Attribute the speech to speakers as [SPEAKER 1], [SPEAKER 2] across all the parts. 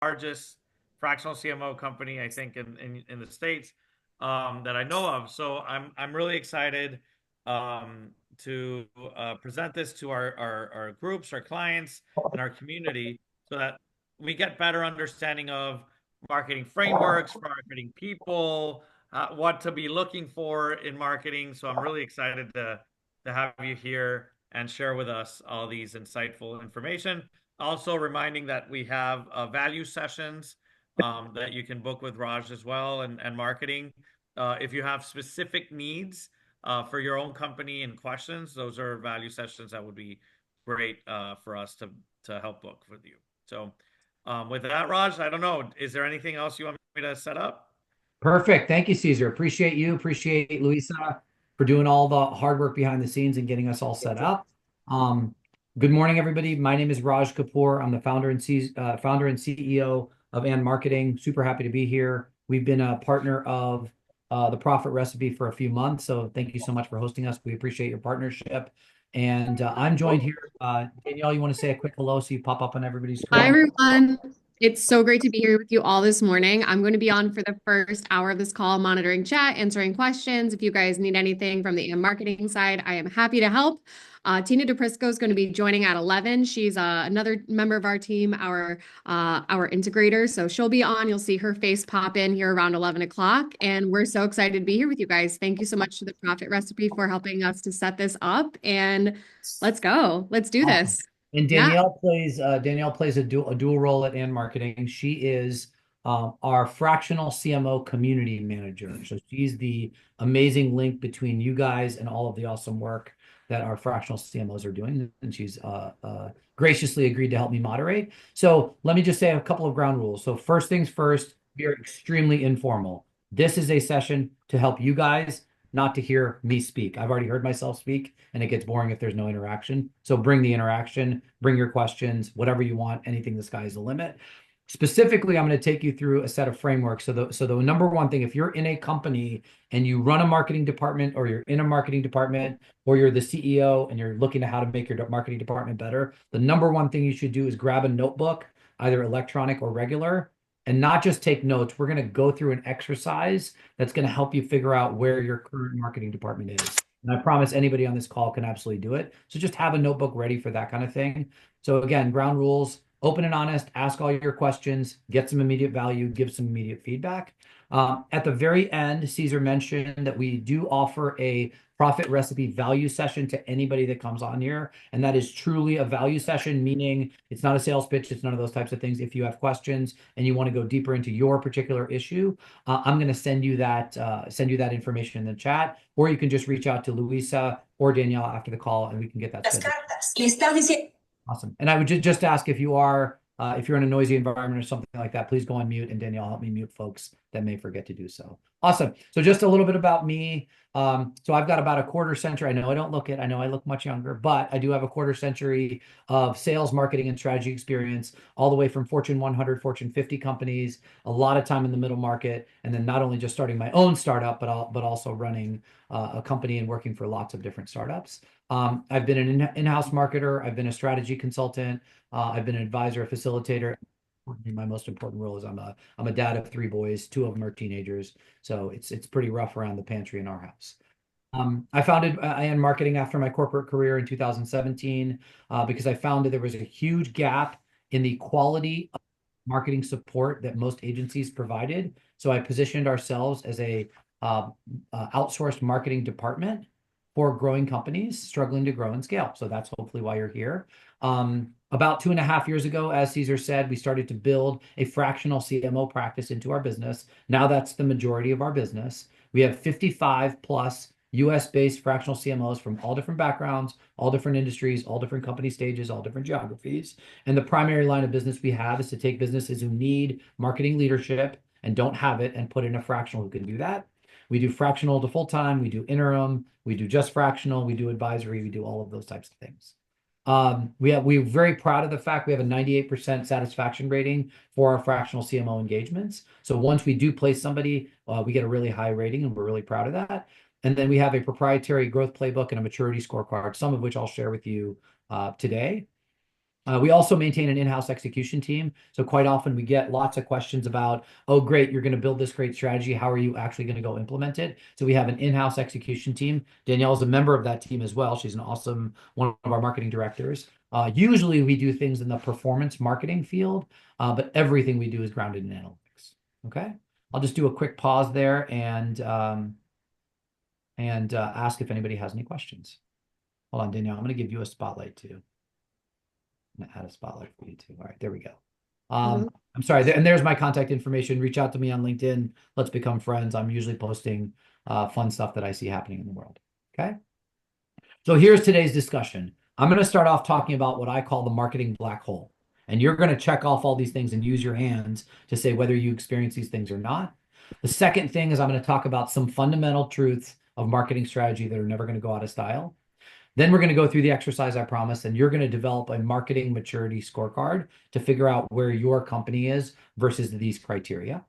[SPEAKER 1] largest fractional CMO company, I think, in the States that I know of. So I'm really excited to present this to our groups, our clients, and our community so that we get better understanding of marketing frameworks, marketing people, what to be looking for in marketing. So I'm really excited to have you here and share with us all these insightful information. Also, reminding that we have value sessions that you can book with Raj as well, and marketing. If you have specific needs for your own company and questions, those are value sessions that would be great for us to help book with you. So, with that, Raj, I don't know. Is there anything else you want me to set up?
[SPEAKER 2] Perfect. Thank you, Caesar. Appreciate you. Appreciate Luisa for doing all the hard work behind the scenes and getting us all set up. Um, Good morning, everybody. My name is Raj Kapur. I'm the founder and CEO of And Marketing. Super happy to be here. We've been a partner of the Profit Recipe for a few months, so thank you so much for hosting us. We appreciate your partnership. And I'm joined here. Danielle, you want to say a quick hello so you pop up on everybody's
[SPEAKER 3] Hi,
[SPEAKER 2] screen?
[SPEAKER 3] everyone. It's so great to be here with you all this morning. I'm going to be on for the first hour of this call, monitoring chat, answering questions. If you guys need anything from the marketing side, I am happy to help. Tina DePrisco is going to be joining at 11. She's another member of our team, our integrator. So she'll be on. You'll see her face pop in here around 11 o'clock. And we're so excited to be here with you guys. Thank you so much to the Profit Recipe for helping us to set this up. And let's go. Let's do
[SPEAKER 2] Awesome.
[SPEAKER 3] this.
[SPEAKER 2] And
[SPEAKER 3] Yeah.
[SPEAKER 2] Danielle plays a dual role at And Marketing. She is our fractional CMO community manager. So she's the amazing link between you guys and all of the awesome work that our fractional CMOs are doing. And she's graciously agreed to help me moderate. So let me just say a couple of ground rules. So first things first, we are extremely informal. This is a session to help you guys, not to hear me speak. I've already heard myself speak, and it gets boring if there's no interaction. So bring the interaction, bring your questions, whatever you want, anything. The sky is the limit. Specifically, I'm going to take you through a set of frameworks. So the number one thing, if you're in a company and you run a marketing department, or you're in a marketing department, or you're the CEO and you're looking at how to make your marketing department better, the number one thing you should do is grab a notebook, either electronic or regular, and not just take notes. We're going to go through an exercise that's going to help you figure out where your current marketing department is. And I promise anybody on this call can absolutely do it. So just have a notebook ready for that kind of thing. So again, ground rules, open and honest, ask all your questions, get some immediate value, give some immediate feedback. At the very end, Caesar mentioned that we do offer a profit recipe value session to anybody that comes on here. And that is truly a value session, meaning it's not a sales pitch. It's none of those types of things. If you have questions and you want to go deeper into your particular issue, I'm going to send you that information in the chat, or you can just reach out to Luisa or Danielle after the call, and we can get that scheduled. Awesome. And I would just ask, if you're in a noisy environment or something like that, please go on mute, and Danielle, help me mute folks that may forget to do so. Awesome. So just a little bit about me. So I've got about a quarter century. I know I look much younger, but I do have a quarter century of sales, marketing, and strategy experience, all the way from Fortune 100, Fortune 50 companies, a lot of time in the middle market, and then not only just starting my own startup, but also running a company and working for lots of different startups. I've been an in-house marketer. I've been a strategy consultant. I've been an advisor, a facilitator. My most important role is I'm a dad of three boys. Two of them are teenagers, so it's pretty rough around the pantry in our house. I founded IN Marketing after my corporate career in 2017 because I found that there was a huge gap in the quality of marketing support that most agencies provided. So I positioned ourselves as a outsourced marketing department for growing companies struggling to grow and scale. So that's hopefully why you're here. About 2.5 years ago, as Caesar said, we started to build a fractional CMO practice into our business. Now that's the majority of our business. We have 55 plus US-based fractional CMOs from all different backgrounds, all different industries, all different company stages, all different geographies. And the primary line of business we have is to take businesses who need marketing leadership and don't have it and put in a fractional who can do that. We do fractional to full-time, we do interim, we do just fractional, we do advisory, we do all of those types of things. We're very proud of the fact we have a 98% satisfaction rating for our fractional CMO engagements. So once we do place somebody, we get a really high rating, and we're really proud of that. And then we have a proprietary growth playbook and a maturity scorecard, some of which I'll share with you today. We also maintain an in-house execution team. So quite often we get lots of questions about, oh, great, you're going to build this great strategy. How are you actually going to go implement it? So we have an in-house execution team. Danielle is a member of that team as well. She's an awesome one of our marketing directors. Usually we do things in the performance marketing field, but everything we do is grounded in analytics. Okay. I'll just do a quick pause there and ask if anybody has any questions. Hold on, Danielle. I'm going to give you a spotlight too. I'm gonna add a spotlight for you too. All right, there we go. I'm sorry, and there's my contact information. Reach out to me on LinkedIn. Let's become friends. I'm usually posting fun stuff that I see happening in the world. Okay. So here's today's discussion. I'm going to start off talking about what I call the marketing black hole. And you're going to check off all these things and use your hands to say whether you experience these things or not. The second thing is I'm going to talk about some fundamental truths of marketing strategy that are never going to go out of style. Then we're going to go through the exercise I promised, and you're going to develop a marketing maturity scorecard to figure out where your company is versus these criteria.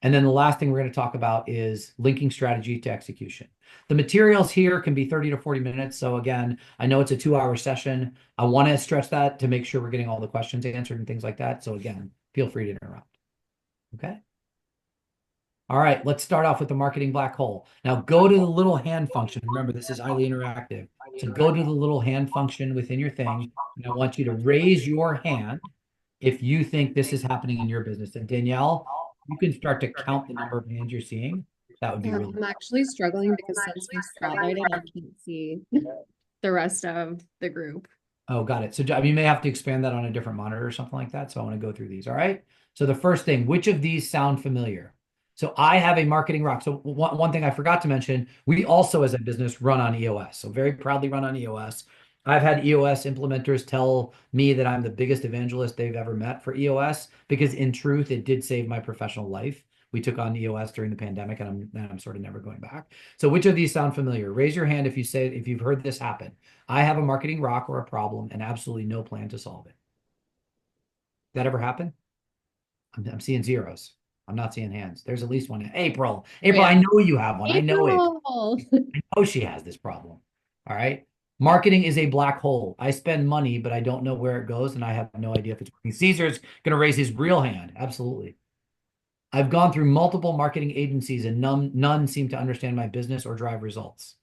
[SPEAKER 2] And then the last thing we're going to talk about is linking strategy to execution. The materials here can be 30 to 40 minutes. So again, I know it's a 2-hour session. I want to stretch that to make sure we're getting all the questions answered and things like that. So again, feel free to interrupt. Okay. All right, let's start off with the marketing black hole. Now go to the little hand function. Remember, this is highly interactive. So go to the little hand function within your thing. And I want you to raise your hand if you think this is happening in your business. And Danielle, you can start to count the number of hands you're seeing. That would be really
[SPEAKER 3] I'm actually struggling because since we spotlighted, I can't see the rest of the group.
[SPEAKER 2] Oh, got it. So you may have to expand that on a different monitor or something like that. So I want to go through these. All right. So the first thing, which of these sound familiar? So I have a marketing rock. So one thing I forgot to mention, we also as a business run on EOS. So very proudly run on EOS. I've had EOS implementers tell me that I'm the biggest evangelist they've ever met for EOS because in truth, it did save my professional life. We took on EOS during the pandemic and I'm sort of never going back. So which of these sound familiar? Raise your hand if you've heard this happen. I have a marketing rock or a problem and absolutely no plan to solve it. That ever happen? I'm seeing zeros. I'm not seeing hands. There's at least one. April, I know you have one. I know it. I know she has this problem. All right. Marketing is a black hole. I spend money, but I don't know where it goes, and I have no idea if it's working. Caesar's going to raise his real hand. Absolutely. I've gone through multiple marketing agencies, and none seem to understand my business or drive results.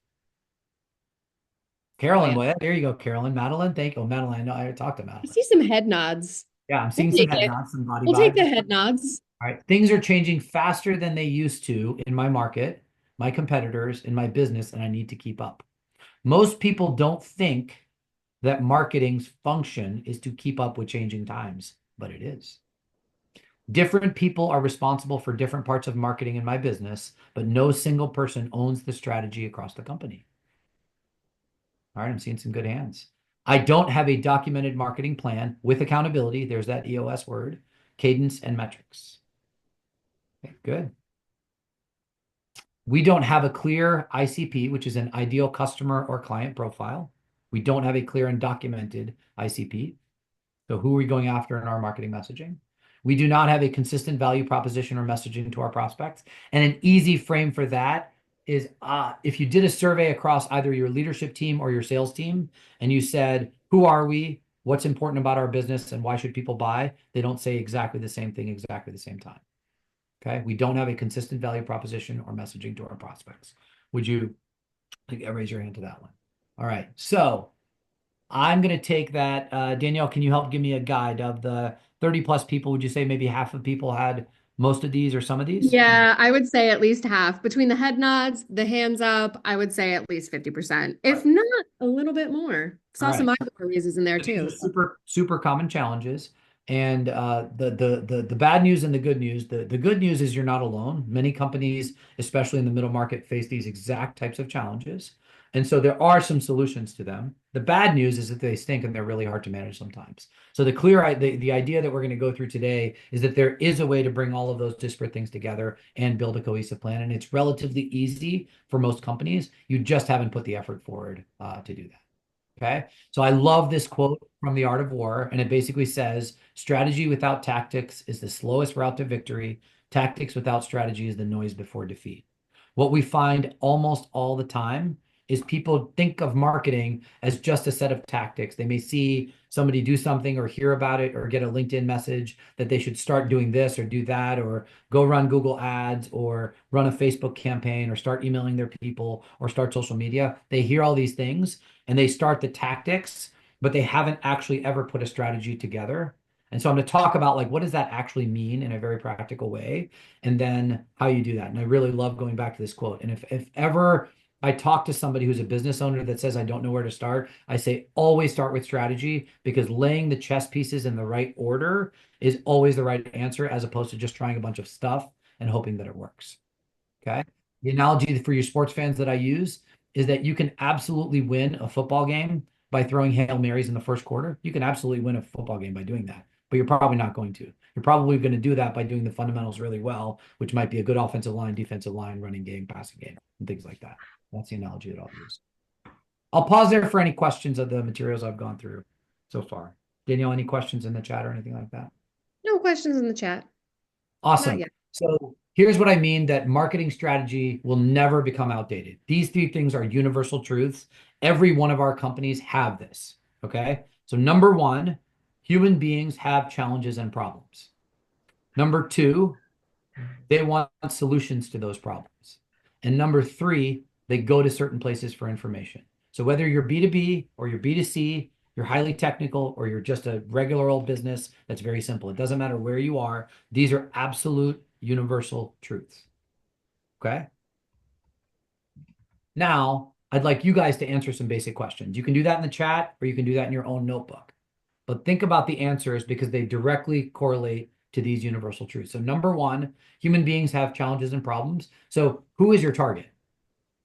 [SPEAKER 2] Carolyn, well, there you go, Carolyn. Madeline, thank you. Oh, Madeline, I know I talked to
[SPEAKER 3] I
[SPEAKER 2] Madeline.
[SPEAKER 3] see some head nods.
[SPEAKER 2] Yeah, I'm seeing some head nods, some body
[SPEAKER 3] We'll take
[SPEAKER 2] vibes.
[SPEAKER 3] the head nods.
[SPEAKER 2] All right. Things are changing faster than they used to in my market, my competitors, in my business, and I need to keep up. Most people don't think that marketing's function is to keep up with changing times, but it is. Different people are responsible for different parts of marketing in my business, but no single person owns the strategy across the company. All right, I'm seeing some good hands. I don't have a documented marketing plan with accountability. There's that EOS word, cadence and metrics. Okay, good. We don't have a clear ICP, which is an ideal customer or client profile. We don't have a clear and documented ICP. So who are we going after in our marketing messaging? We do not have a consistent value proposition or messaging to our prospects. And an easy frame for that is if you did a survey across either your leadership team or your sales team, and you said, who are we? What's important about our business? And why should people buy? They don't say exactly the same thing exactly the same time. Okay. We don't have a consistent value proposition or messaging to our prospects. Would you raise your hand to that one? All right. So I'm going to take that. Danielle, can you help give me a guide of the 30 plus people? Would you say maybe half of people had most of these or some of these?
[SPEAKER 3] Yeah, I would say at least half. Between the head nods, the hands up, I would say at least 50%, if not a little bit more. Saw some eyebrow raises in there too.
[SPEAKER 2] Super common challenges. And the bad news and the good news. The good news is you're not alone. Many companies, especially in the middle market, face these exact types of challenges. And so there are some solutions to them. The bad news is that they stink and they're really hard to manage sometimes. So the idea that we're going to go through today is that there is a way to bring all of those disparate things together and build a cohesive plan. And it's relatively easy for most companies. You just haven't put the effort forward to do that. Okay. So I love this quote from The Art of War, and it basically says, strategy without tactics is the slowest route to victory. Tactics without strategy is the noise before defeat. What we find almost all the time is people think of marketing as just a set of tactics. They may see somebody do something or hear about it or get a LinkedIn message that they should start doing this or do that or go run Google ads or run a Facebook campaign or start emailing their people or start social media. They hear all these things and they start the tactics, but they haven't actually ever put a strategy together. And so I'm going to talk about like, what does that actually mean in a very practical way? And then how you do that. And I really love going back to this quote. And if ever I talk to somebody who's a business owner that says, I don't know where to start, I say, always start with strategy, because laying the chess pieces in the right order is always the right answer, as opposed to just trying a bunch of stuff and hoping that it works. Okay. The analogy for your sports fans that I use is that you can absolutely win a football game by throwing Hail Marys in the first quarter. You can absolutely win a football game by doing that, but you're probably not going to. You're probably going to do that by doing the fundamentals really well, which might be a good offensive line, defensive line, running game, passing game, and things like that. That's the analogy that I'll use. I'll pause there for any questions of the materials I've gone through so far. Danielle, any questions in the chat or anything like that?
[SPEAKER 3] No questions in the chat. Not
[SPEAKER 2] Awesome.
[SPEAKER 3] yet.
[SPEAKER 2] So here's what I mean, that marketing strategy will never become outdated. These three things are universal truths. Every one of our companies have this. Okay. So number one, human beings have challenges and problems. Number two, they want solutions to those problems. And number three, they go to certain places for information. So whether you're B2B or you're B2C, you're highly technical, or you're just a regular old business that's very simple, it doesn't matter where you are. These are absolute universal truths. Okay. Now, I'd like you guys to answer some basic questions. You can do that in the chat, or you can do that in your own notebook. But think about the answers, because they directly correlate to these universal truths. So number one, human beings have challenges and problems. So who is your target?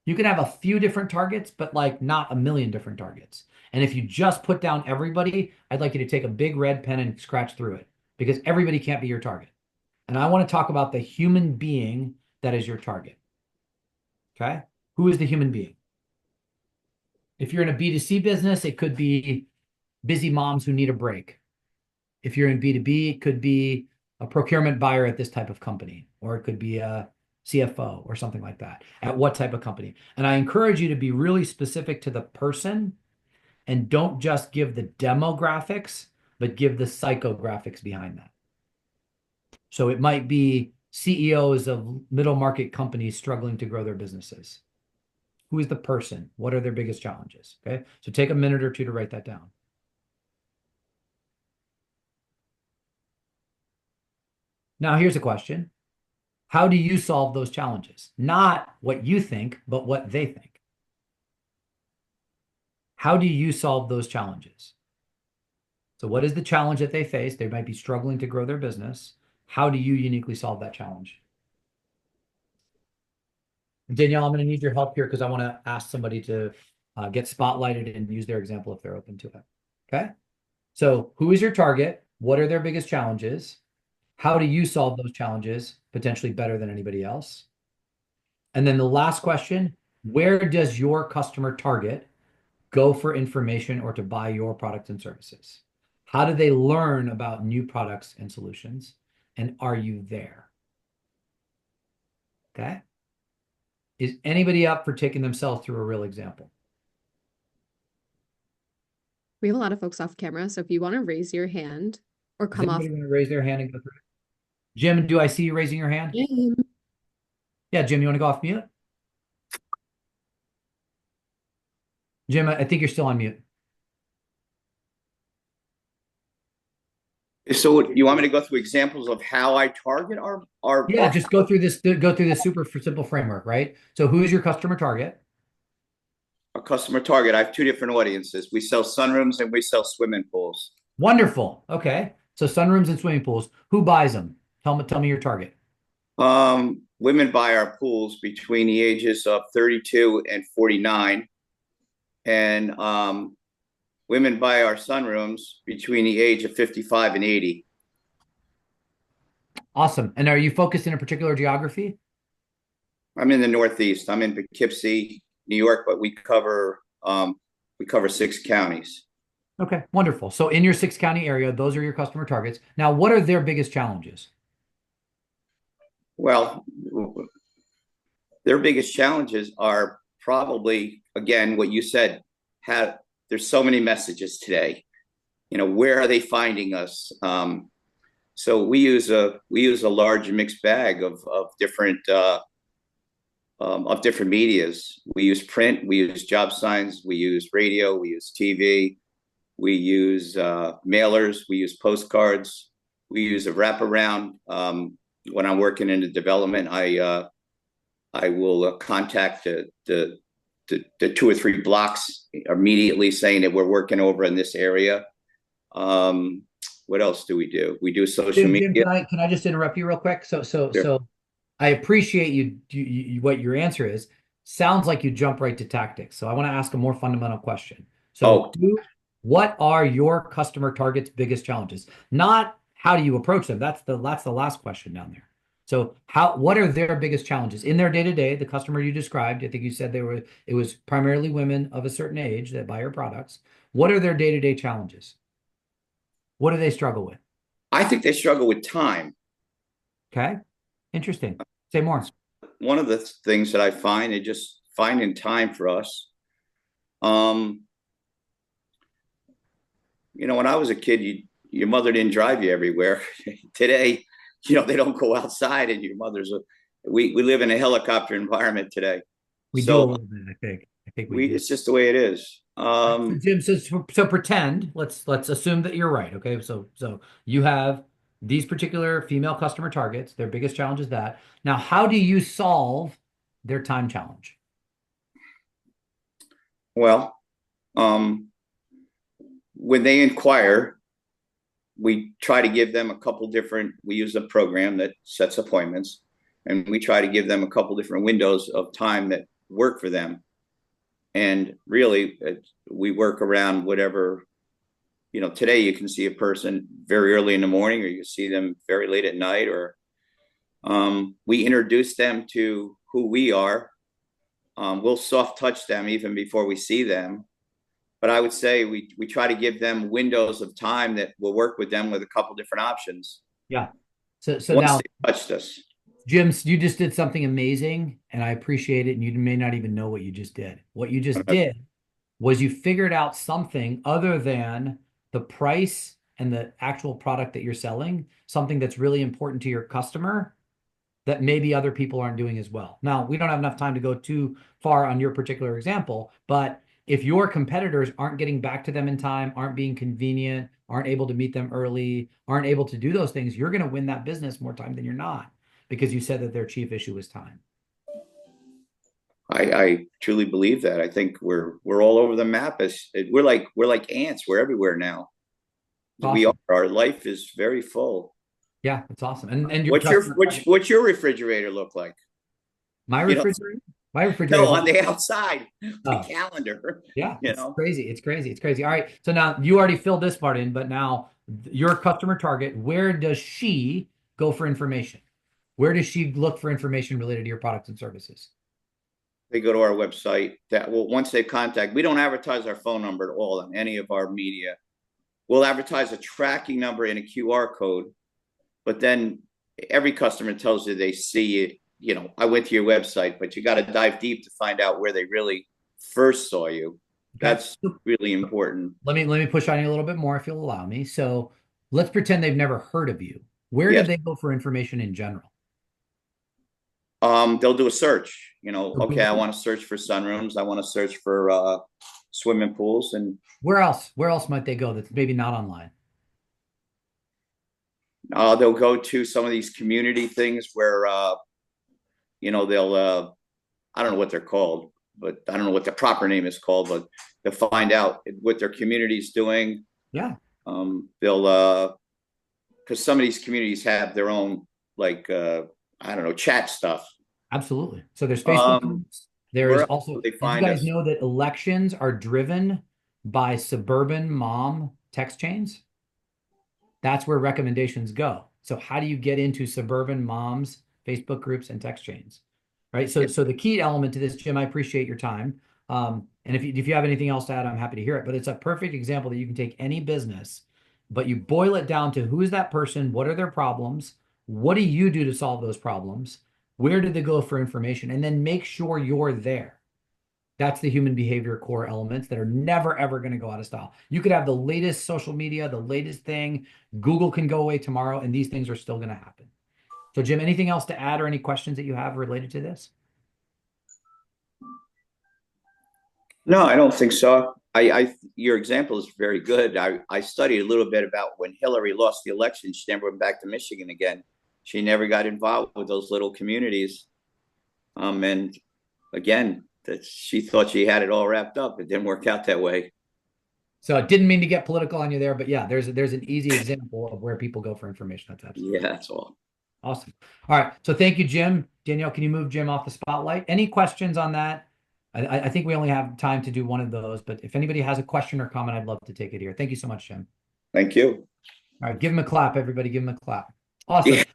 [SPEAKER 2] You can have a few different targets, but like not a million different targets. And if you just put down everybody, I'd like you to take a big red pen and scratch through it, because everybody can't be your target. And I want to talk about the human being that is your target. Okay. Who is the human being? If you're in a B2C business, it could be busy moms who need a break. If you're in B2B, it could be a procurement buyer at this type of company, or it could be a CFO or something like that. At what type of company? And I encourage you to be really specific to the person, and don't just give the demographics, but give the psychographics behind that. So it might be CEOs of middle market companies struggling to grow their businesses. Who is the person? What are their biggest challenges? Okay. So take a minute or two to write that down. Now, here's a question. How do you solve those challenges? Not what you think, but what they think. How do you solve those challenges? So what is the challenge that they face? They might be struggling to grow their business. How do you uniquely solve that challenge? Danielle, I'm going to need your help here, because I want to ask somebody to get spotlighted and use their example if they're open to it. Okay. So who is your target? What are their biggest challenges? How do you solve those challenges potentially better than anybody else? And then the last question, where does your customer target go for information or to buy your products and services? How do they learn about new products and solutions? And are you there? Okay. Is anybody up for taking themselves through a real example?
[SPEAKER 3] We have a lot of folks off camera, so if you want to raise your hand or
[SPEAKER 2] Does
[SPEAKER 3] come off.
[SPEAKER 2] anybody want to raise their hand and go through it? Jim, do I see you raising your hand? Yeah, Jim, you want to go off mute? Jim, I think you're still on mute.
[SPEAKER 4] So you want me to go through examples of how I target our
[SPEAKER 2] Yeah, just go through this super simple framework, right? So who's your customer target?
[SPEAKER 4] our customer target? I have two different audiences. We sell sunrooms and we sell swimming pools.
[SPEAKER 2] Wonderful. Okay. So sunrooms and swimming pools. Who buys them? Tell me your target.
[SPEAKER 4] Women buy our pools between the ages of 32 and 49. And women buy our sunrooms between the age of 55 and 80.
[SPEAKER 2] Awesome. And are you focused in a particular geography?
[SPEAKER 4] I'm in the Northeast. I'm in Poughkeepsie, New York, but we cover 6 counties.
[SPEAKER 2] Okay, wonderful. So in your 6-county area, those are your customer targets. Now, what are their biggest challenges?
[SPEAKER 4] Well, their biggest challenges are probably, again, what you said, there's so many messages today. Where are they finding us? So we use a large mixed bag of different medias. We use print, we use job signs, we use radio, we use TV, we use mailers, we use postcards, we use a wraparound. When I'm working in the development, I will contact the 2 or 3 blocks immediately, saying that we're working over in this area. What else do? We do social media.
[SPEAKER 2] Jim, can I just interrupt you real quick? So I appreciate you what your answer is. Sounds like you jump right to tactics. So I want to ask a more fundamental question. So what are your customer targets' biggest challenges? Not how do you approach them? That's the last question down there. So what are their biggest challenges in their day-to-day? The customer you described, I think you said it was primarily women of a certain age that buy your products. What are their day-to-day challenges? What do they struggle with?
[SPEAKER 4] I think they struggle with time.
[SPEAKER 2] Okay. Interesting. Say more.
[SPEAKER 4] One of the things that I find is just finding time for us. When I was a kid, your mother didn't drive you everywhere. Today, they don't go outside, and your we live in a helicopter environment today.
[SPEAKER 2] We do a little bit, I think.
[SPEAKER 4] It's just the way it is.
[SPEAKER 2] Jim says, so pretend, let's assume that you're right. Okay. So you have these particular female customer targets. Their biggest challenge is that. Now, how do you solve their time challenge?
[SPEAKER 4] Well, when they inquire, we try to give them we use a program that sets appointments, and we try to give them a couple different windows of time that work for them. And really, we work around whatever, today you can see a person very early in the morning, or you see them very late at night, or we introduce them to who we are. We'll soft touch them even before we see them. But I would say we try to give them windows of time that will work with them with a couple different options.
[SPEAKER 2] Yeah. So
[SPEAKER 4] once
[SPEAKER 2] now
[SPEAKER 4] they touched us.
[SPEAKER 2] Jim, you just did something amazing, and I appreciate it. And you may not even know what you just did. What you just did was you figured out something other than the price and the actual product that you're selling, something that's really important to your customer that maybe other people aren't doing as well. Now, we don't have enough time to go too far on your particular example, but if your competitors aren't getting back to them in time, aren't being convenient, aren't able to meet them early, aren't able to do those things, you're going to win that business more time than you're not, because you said that their chief issue is time.
[SPEAKER 4] I truly believe that. I think we're all over the map. We're like ants. We're everywhere now. Awesome. Our life is very full.
[SPEAKER 2] Yeah, it's awesome. And
[SPEAKER 4] what's your refrigerator look like?
[SPEAKER 2] My refrigerator? My refrigerator.
[SPEAKER 4] No, on the outside, the calendar.
[SPEAKER 2] Yeah, it's crazy. All right. So now you already filled this part in, but now your customer target, where does she go for information? Where does she look for information related to your products and services?
[SPEAKER 4] They go to our website. Once they contact, we don't advertise our phone number at all on any of our media. We'll advertise a tracking number and a QR code, but then every customer tells you they see it. I went to your website, but you got to dive deep to find out where they really first saw you. That's really important.
[SPEAKER 2] Let me push on you a little bit more if you'll allow me. So let's pretend they've never heard of you. Where do they go for information in general?
[SPEAKER 4] They'll do a search. Okay, I want to search for sunrooms. I want to search for swimming pools. And
[SPEAKER 2] where else might they go that's maybe not online?
[SPEAKER 4] They'll go to some of these community things where they'll I don't know what they're called, but I don't know what the proper name is called, but they'll find out what their community is doing.
[SPEAKER 2] Yeah.
[SPEAKER 4] They'll because some of these communities have their own chat stuff.
[SPEAKER 2] Absolutely. So there's Facebook groups. There is also, you guys know that elections are driven by suburban mom text chains? That's where recommendations go. So how do you get into suburban moms, Facebook groups, and text chains? Right. So the key element to this, Jim, I appreciate your time. And if you have anything else to add, I'm happy to hear it. But it's a perfect example that you can take any business, but you boil it down to who is that person? What are their problems? What do you do to solve those problems? Where do they go for information? And then make sure you're there. That's the human behavior core elements that are never, ever going to go out of style. You could have the latest social media, the latest thing. Google can go away tomorrow, and these things are still going to happen. So, Jim, anything else to add or any questions that you have related to this?
[SPEAKER 4] No, I don't think so. Your example is very good. I studied a little bit about when Hillary lost the election. She never went back to Michigan again. She never got involved with those little communities. And again, that she thought she had it all wrapped up. It didn't work out that way.
[SPEAKER 2] So, I didn't mean to get political on you there, but yeah, there's an easy example of where people go for information. That's absolutely
[SPEAKER 4] that's all.
[SPEAKER 2] awesome. All right. So, thank you, Jim. Danielle, can you move Jim off the spotlight? Any questions on that? I think we only have time to do one of those, but if anybody has a question or comment, I'd love to take it here. Thank you so much, Jim.
[SPEAKER 4] Thank you.
[SPEAKER 2] All right, give him a clap, everybody. Give him a clap. Awesome.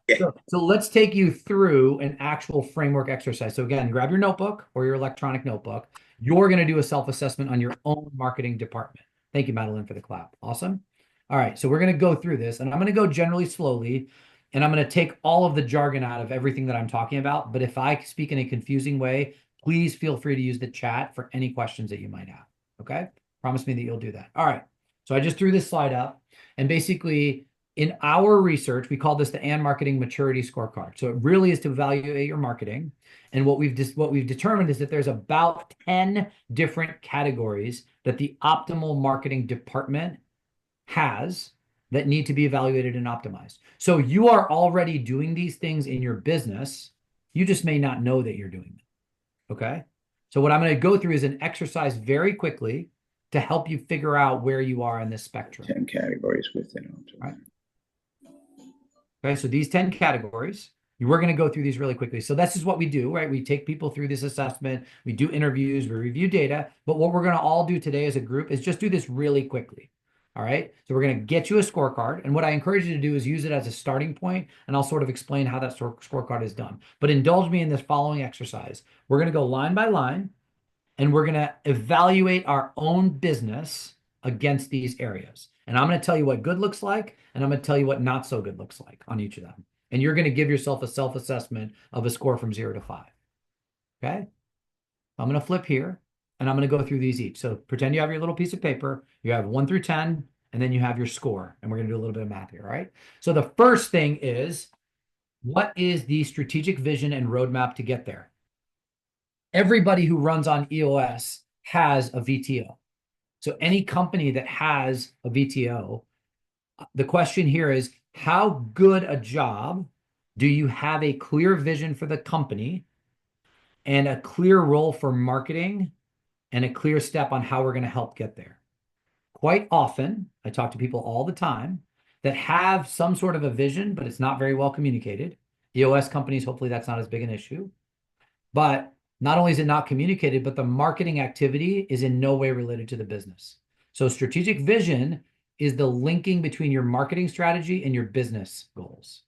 [SPEAKER 2] So let's take you through an actual framework exercise. So again, grab your notebook or your electronic notebook. You're going to do a self-assessment on your own marketing department. Thank you, Madeline, for the clap. Awesome. All right, so we're going to go through this, and I'm going to go generally slowly, and I'm going to take all of the jargon out of everything that I'm talking about. But if I speak in a confusing way, please feel free to use the chat for any questions that you might have. Okay? Promise me that you'll do that. All right. So I just threw this slide up, and basically in our research, we call this the AND Marketing Maturity Scorecard. So it really is to evaluate your marketing. And what we've determined is that there's about 10 different categories that the optimal marketing department has that need to be evaluated and optimized. So you are already doing these things in your business. You just may not know that you're doing them. Okay. So what I'm going to go through is an exercise very quickly to help you figure out where you are in this spectrum.
[SPEAKER 4] 10 categories within.
[SPEAKER 2] Right. Okay. So these 10 categories, we're going to go through these really quickly. So this is what we do, right? We take people through this assessment. We do interviews, we review data, but what we're going to all do today as a group is just do this really quickly. All right. So we're going to get you a scorecard. And what I encourage you to do is use it as a starting point, and I'll sort of explain how that scorecard is done. But indulge me in this following exercise. We're going to go line by line, and we're going to evaluate our own business against these areas. And I'm going to tell you what good looks like, and I'm going to tell you what not so good looks like on each of them. And you're going to give yourself a self-assessment of a score from 0 to 5. Okay. I'm going to flip here, and I'm going to go through these each. So pretend you have your little piece of paper. You have 1 through 10, and then you have your score. And we're going to do a little bit of math here, all right? So the first thing is, what is the strategic vision and roadmap to get there? Everybody who runs on EOS has a VTO. So any company that has a VTO, the question here is, how good a job do you have a clear vision for the company and a clear role for marketing and a clear step on how we're going to help get there? Quite often, I talk to people all the time that have some sort of a vision, but it's not very well communicated. EOS companies, hopefully that's not as big an issue. But not only is it not communicated, but the marketing activity is in no way related to the business. So strategic vision is the linking between your marketing strategy and your business goals.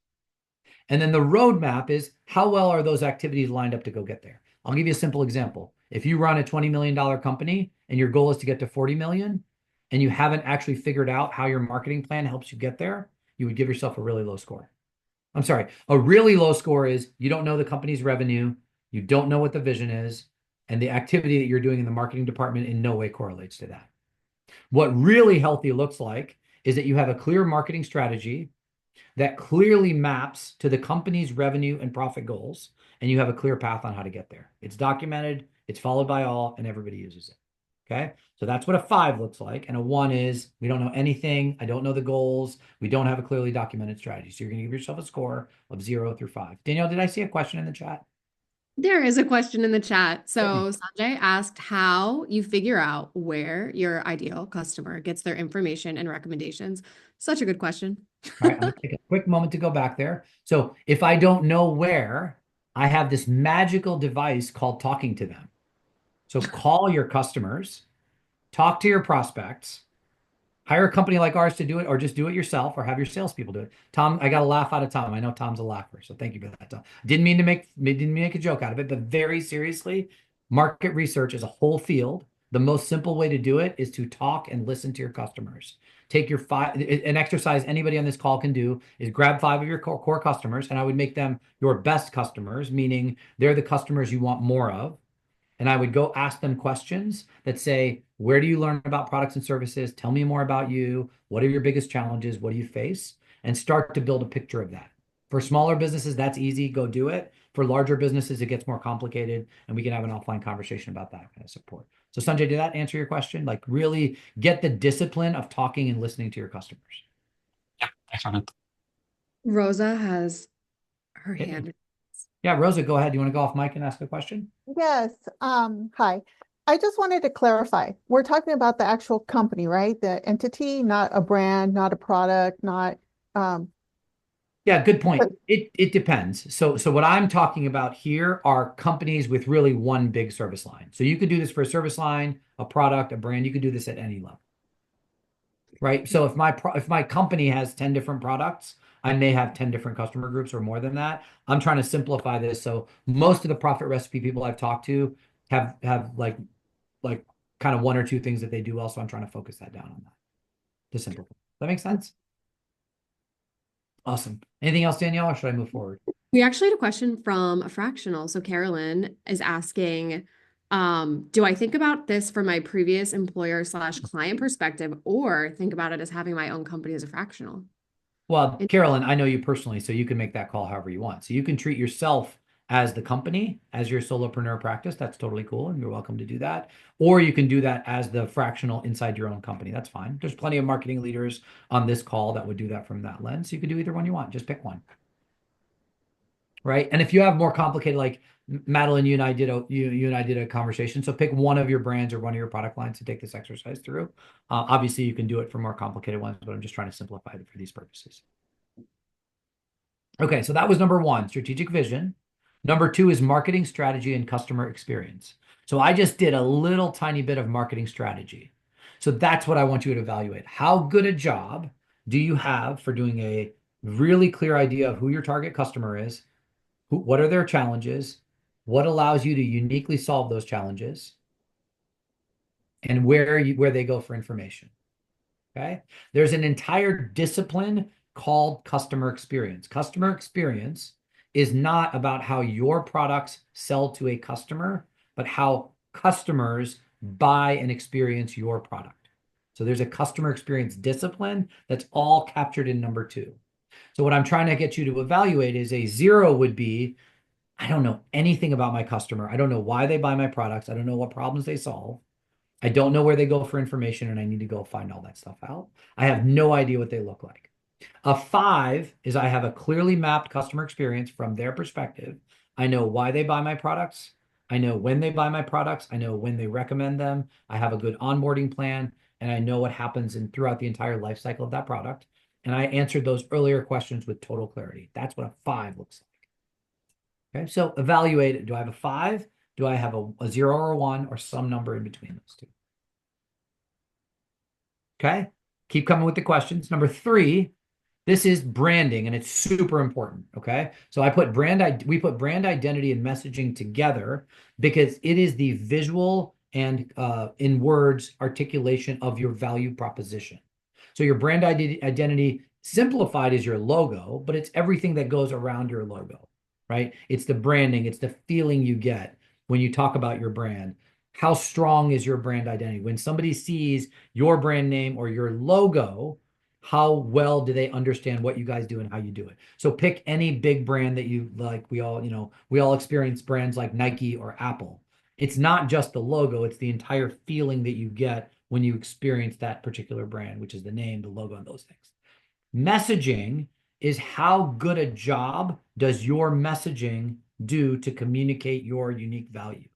[SPEAKER 2] And then the roadmap is, how well are those activities lined up to go get there? I'll give you a simple example. If you run a $20 million company and your goal is to get to 40 million, and you haven't actually figured out how your marketing plan helps you get there, you would give yourself a really low score. I'm sorry, a really low score is you don't know the company's revenue, you don't know what the vision is, and the activity that you're doing in the marketing department in no way correlates to that. What really healthy looks like is that you have a clear marketing strategy that clearly maps to the company's revenue and profit goals, and you have a clear path on how to get there. It's documented, it's followed by all, and everybody uses it. Okay, so that's what a 5 looks like. And a 1 is, we don't know anything. I don't know the goals. We don't have a clearly documented strategy. So you're going to give yourself a score of 0 through 5. Danielle, did I see a question in the chat?
[SPEAKER 3] There is a question in the chat. So Sanjay asked how you figure out where your ideal customer gets their information and recommendations. Such a good question.
[SPEAKER 2] All right, I'm going to take a quick moment to go back there. So if I don't know where, I have this magical device called talking to them. So call your customers, talk to your prospects, hire a company like ours to do it, or just do it yourself, or have your salespeople do it. Tom, I got a laugh out of Tom. I know Tom's a laugher, so thank you for that, Tom. Didn't mean to make a joke out of it, but very seriously, market research is a whole field. The most simple way to do it is to talk and listen to your customers. Take your 5, an exercise anybody on this call can do is grab 5 of your core customers, and I would make them your best customers, meaning they're the customers you want more of. and I would go ask them questions that say, where do you learn about products and services? Tell me more about you. What are your biggest challenges? What do you face? And start to build a picture of that. For smaller businesses, that's easy. Go do it. For larger businesses, it gets more complicated, and we can have an offline conversation about that kind of support. So Sanjay, did that answer your question? Like really get the discipline of talking and listening to your customers.
[SPEAKER 5] Yeah, thanks, Rajat.
[SPEAKER 3] Rosa has her
[SPEAKER 2] Yeah.
[SPEAKER 3] hand.
[SPEAKER 2] Yeah, Rosa, go ahead. You want to go off mic and ask a question?
[SPEAKER 6] Yes, hi. I just wanted to clarify. We're talking about the actual company, right? The entity, not a brand, not a product, not
[SPEAKER 2] Yeah, good point.
[SPEAKER 6] but
[SPEAKER 2] It depends. So what I'm talking about here are companies with really one big service line. So you could do this for a service line, a product, a brand. You could do this at any level, right? So if my company has 10 different products, I may have 10 different customer groups or more than that. I'm trying to simplify this. So most of the profit recipe people I've talked to have like kind of one or two things that they do well. So I'm trying to focus that down on that to simplify. Does that make sense? Awesome. Anything else, Danielle, or should I move forward?
[SPEAKER 3] We actually had a question from a fractional. So Carolyn is asking, do I think about this from my previous employer / client perspective, or think about it as having my own company as a fractional?
[SPEAKER 2] Well, Carolyn, I know you personally, so you can make that call however you want. So you can treat yourself as the company, as your solopreneur practice. That's totally cool, and you're welcome to do that. Or you can do that as the fractional inside your own company. That's fine. There's plenty of marketing leaders on this call that would do that from that lens. So you can do either one you want. Just pick one. Right. And if you have more complicated, like Madeline, you and I did a conversation. So pick one of your brands or one of your product lines to take this exercise through. Obviously, you can do it for more complicated ones, but I'm just trying to simplify it for these purposes. Okay, so that was number one, strategic vision. Number two is marketing strategy and customer experience. So I just did a little tiny bit of marketing strategy. So that's what I want you to evaluate. How good a job do you have for doing a really clear idea of who your target customer is? What are their challenges? What allows you to uniquely solve those challenges? And where they go for information. Okay. There's an entire discipline called customer experience. Customer experience is not about how your products sell to a customer, but how customers buy and experience your product. So there's a customer experience discipline that's all captured in number two. So what I'm trying to get you to evaluate is a 0 would be, I don't know anything about my customer. I don't know why they buy my products. I don't know what problems they solve. I don't know where they go for information, and I need to go find all that stuff out. I have no idea what they look like. A 5 is I have a clearly mapped customer experience from their perspective. I know why they buy my products. I know when they buy my products. I know when they recommend them. I have a good onboarding plan, and I know what happens throughout the entire life cycle of that product. And I answered those earlier questions with total clarity. That's what a 5 looks like. Okay, so evaluate it. Do I have a 5? Do I have a 0 or a 1 or some number in between those two? Okay, keep coming with the questions. Number 3, this is branding, and it's super important. Okay, so we put brand identity and messaging together because it is the visual and in words articulation of your value proposition. So your brand identity simplified is your logo, but it's everything that goes around your logo, right? It's the branding, it's the feeling you get when you talk about your brand. How strong is your brand identity? When somebody sees your brand name or your logo, how well do they understand what you guys do and how you do it? So pick any big brand that you like. We all experience brands like Nike or Apple. It's not just the logo, it's the entire feeling that you get when you experience that particular brand, which is the name, the logo, and those things. Messaging is how good a job does your messaging do to communicate your unique value.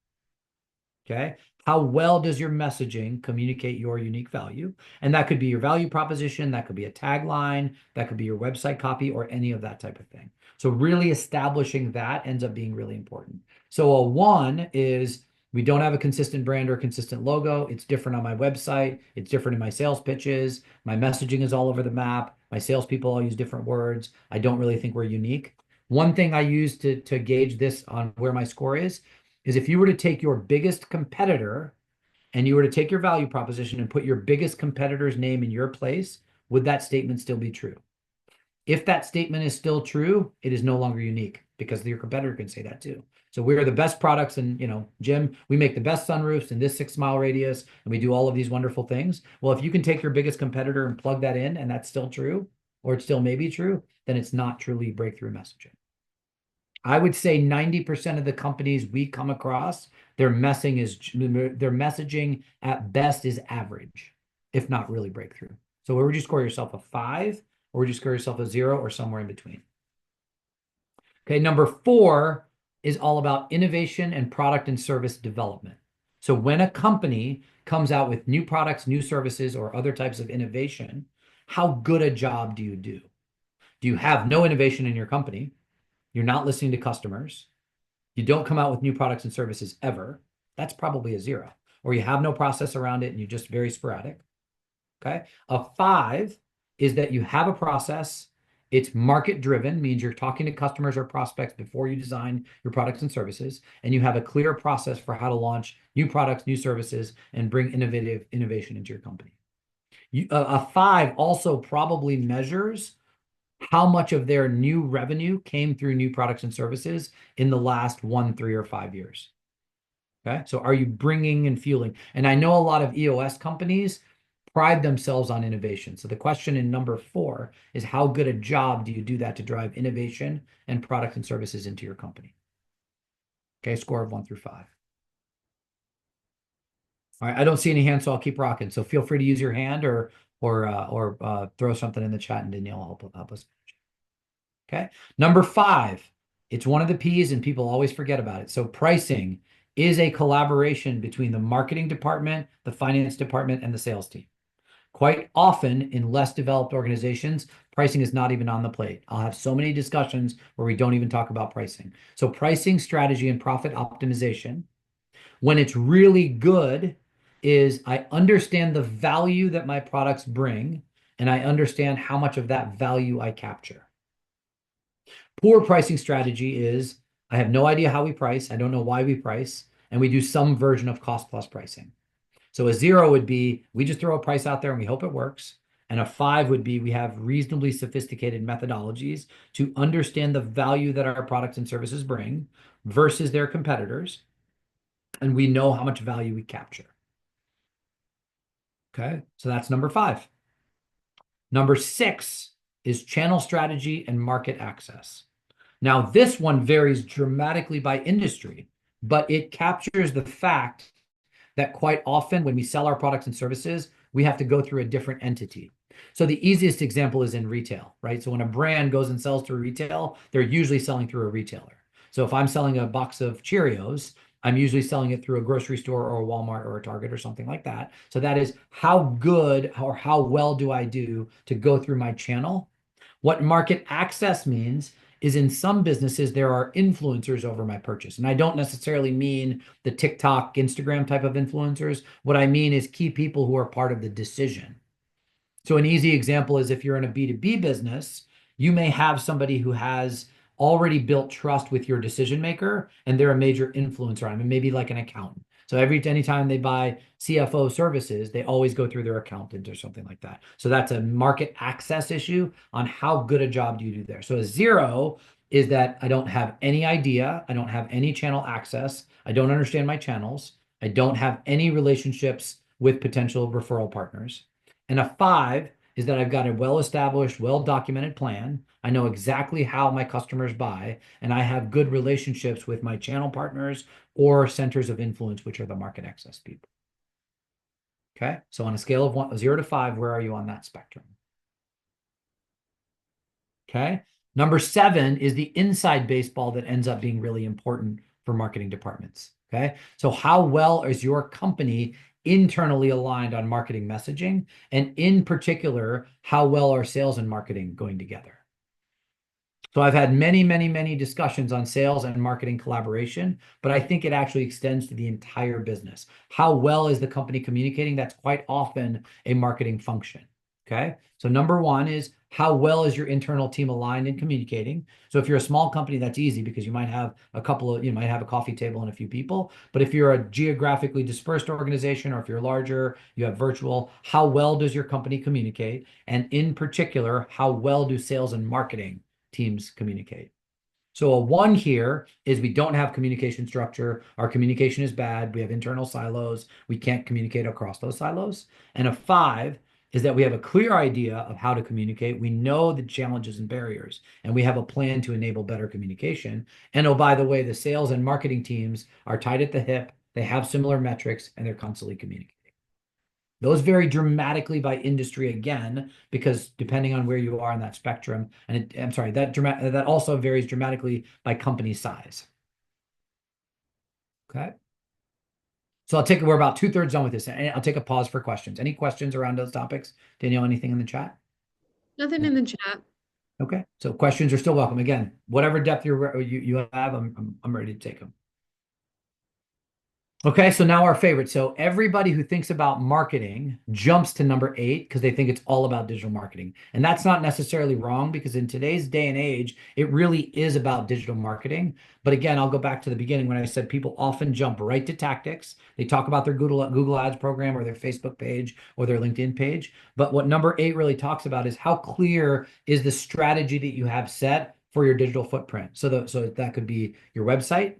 [SPEAKER 2] Okay. How well does your messaging communicate your unique value? And that could be your value proposition, that could be a tagline, that could be your website copy, or any of that type of thing. So really establishing that ends up being really important. So a 1 is we don't have a consistent brand or consistent logo. It's different on my website. It's different in my sales pitches. My messaging is all over the map. My salespeople all use different words. I don't really think we're unique. One thing I use to gauge this on where my score is if you were to take your biggest competitor and you were to take your value proposition and put your biggest competitor's name in your place, would that statement still be true? If that statement is still true, it is no longer unique because your competitor can say that too. So we're the best products and, Jim, we make the best sunroofs in this 6 mile radius and we do all of these wonderful things. Well, if you can take your biggest competitor and plug that in and that's still true, or it's still maybe true, then it's not truly breakthrough messaging. I would say 90% of the companies we come across, their messaging at best is average, if not really breakthrough. So where would you score yourself, a 5, or would you score yourself a 0, or somewhere in between? Okay, number 4 is all about innovation and product and service development. So when a company comes out with new products, new services, or other types of innovation, how good a job do you do? Do you have no innovation in your company? You're not listening to customers. You don't come out with new products and services ever. That's probably a 0. Or you have no process around it and you're just very sporadic. Okay. A 5 is that you have a process. It's market driven, means you're talking to customers or prospects before you design your products and services, and you have a clear process for how to launch new products, new services, and bring innovation into your company. A 5 also probably measures how much of their new revenue came through new products and services in the last 1, 3, or 5 years. Okay. So are you bringing and fueling? And I know a lot of EOS companies pride themselves on innovation. So the question in number 4 is, how good a job do you do that to drive innovation and products and services into your company? Okay. Score of 1 through 5. All right. I don't see any hands, so I'll keep rocking. So feel free to use your hand or throw something in the chat and Danielle will help us. Okay. Number 5, it's one of the P's and people always forget about it. So pricing is a collaboration between the marketing department, the finance department, and the sales team. Quite often in less developed organizations, pricing is not even on the plate. I'll have so many discussions where we don't even talk about pricing. So pricing strategy and profit optimization, when it's really good, is I understand the value that my products bring, and I understand how much of that value I capture. Poor pricing strategy is I have no idea how we price. I don't know why we price, and we do some version of cost plus pricing. So a 0 would be we just throw a price out there and we hope it works. And a 5 would be we have reasonably sophisticated methodologies to understand the value that our products and services bring versus their competitors. And we know how much value we capture. Okay, so that's number 5. Number 6 is channel strategy and market access. Now, this one varies dramatically by industry, but it captures the fact that quite often when we sell our products and services, we have to go through a different entity. So the easiest example is in retail, right? So when a brand goes and sells through retail, they're usually selling through a retailer. So if I'm selling a box of Cheerios, I'm usually selling it through a grocery store or a Walmart or a Target or something like that. So that is how good or how well do I do to go through my channel. What market access means is in some businesses, there are influencers over my purchase. And I don't necessarily mean the TikTok, Instagram type of influencers. What I mean is key people who are part of the decision. So an easy example is if you're in a B2B business, you may have somebody who has already built trust with your decision maker, and they're a major influencer on it, maybe like an accountant. So anytime they buy CFO services, they always go through their accountant or something like that. So that's a market access issue on how good a job do you do there. So a 0 is that I don't have any idea. I don't have any channel access. I don't understand my channels. I don't have any relationships with potential referral partners. And a 5 is that I've got a well-established, well-documented plan. I know exactly how my customers buy, and I have good relationships with my channel partners or centers of influence, which are the market access people. Okay, so on a scale of 0 to 5, where are you on that spectrum? Okay, number 7 is the inside baseball that ends up being really important for marketing departments. Okay, so how well is your company internally aligned on marketing messaging? And in particular, how well are sales and marketing going together? So I've had many, many, many discussions on sales and marketing collaboration, but I think it actually extends to the entire business. How well is the company communicating? That's quite often a marketing function. Okay. So number one is how well is your internal team aligned and communicating? So if you're a small company, that's easy because you might have you might have a coffee table and a few people. But if you're a geographically dispersed organization, or if you're larger, you have virtual, how well does your company communicate? And in particular, how well do sales and marketing teams communicate? So a one here is we don't have communication structure. Our communication is bad. We have internal silos. We can't communicate across those silos. And a five is that we have a clear idea of how to communicate. We know the challenges and barriers, and we have a plan to enable better communication. And oh, by the way, the sales and marketing teams are tied at the hip. They have similar metrics, and they're constantly communicating. Those vary dramatically by industry again, because depending on where you are in that spectrum, and I'm sorry, that also varies dramatically by company size. Okay. So we're about 2/3 done with this, and I'll take a pause for questions. Any questions around those topics? Danielle, anything in the chat?
[SPEAKER 3] Nothing in the chat.
[SPEAKER 2] Okay. So questions are still welcome. Again, whatever depth you have, I'm ready to take them. Okay, so now our favorite. So everybody who thinks about marketing jumps to number 8 because they think it's all about digital marketing. And that's not necessarily wrong, because in today's day and age, it really is about digital marketing. But again, I'll go back to the beginning when I said people often jump right to tactics. They talk about their Google Ads program or their Facebook page or their LinkedIn page. But what number 8 really talks about is how clear is the strategy that you have set for your digital footprint. So that could be your website.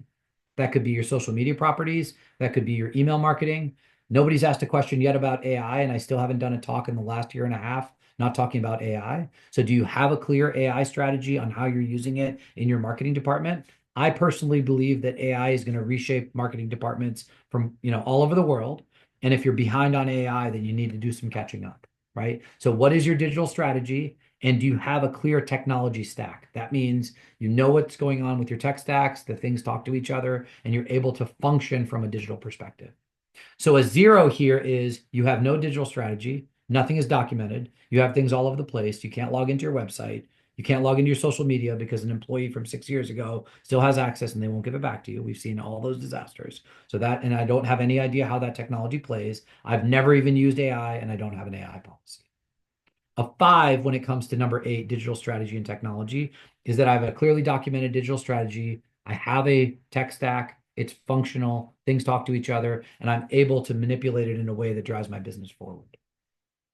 [SPEAKER 2] That could be your social media properties. That could be your email marketing. Nobody's asked a question yet about AI, and I still haven't done a talk in the last year and a half not talking about AI. So do you have a clear AI strategy on how you're using it in your marketing department? I personally believe that AI is going to reshape marketing departments from, all over the world. And if you're behind on AI, then you need to do some catching up, right? So what is your digital strategy? And do you have a clear technology stack? That means you know what's going on with your tech stacks, the things talk to each other, and you're able to function from a digital perspective. So a 0 here is you have no digital strategy. Nothing is documented. You have things all over the place. You can't log into your website. You can't log into your social media because an employee from 6 years ago still has access and they won't give it back to you. We've seen all those disasters. And I don't have any idea how that technology plays. I've never even used AI, and I don't have an AI policy. A 5 when it comes to number 8, digital strategy and technology, is that I have a clearly documented digital strategy. I have a tech stack. It's functional. Things talk to each other, and I'm able to manipulate it in a way that drives my business forward.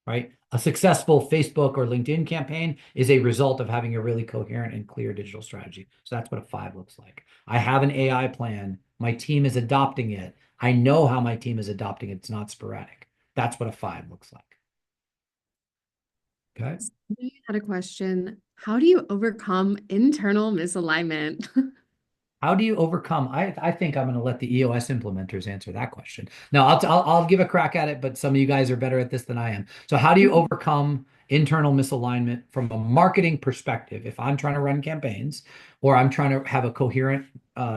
[SPEAKER 2] Right? A successful Facebook or LinkedIn campaign is a result of having a really coherent and clear digital strategy. So that's what a 5 looks like. I have an AI plan. My team is adopting it. I know how my team is adopting it. It's not sporadic. That's what a 5 looks like. Okay.
[SPEAKER 3] I had a question. How do you overcome internal misalignment?
[SPEAKER 2] How do you overcome? I think I'm going to let the EOS implementers answer that question. No, I'll give a crack at it, but some of you guys are better at this than I am. So how do you overcome internal misalignment from a marketing perspective? If I'm trying to run campaigns or I'm trying to have a coherent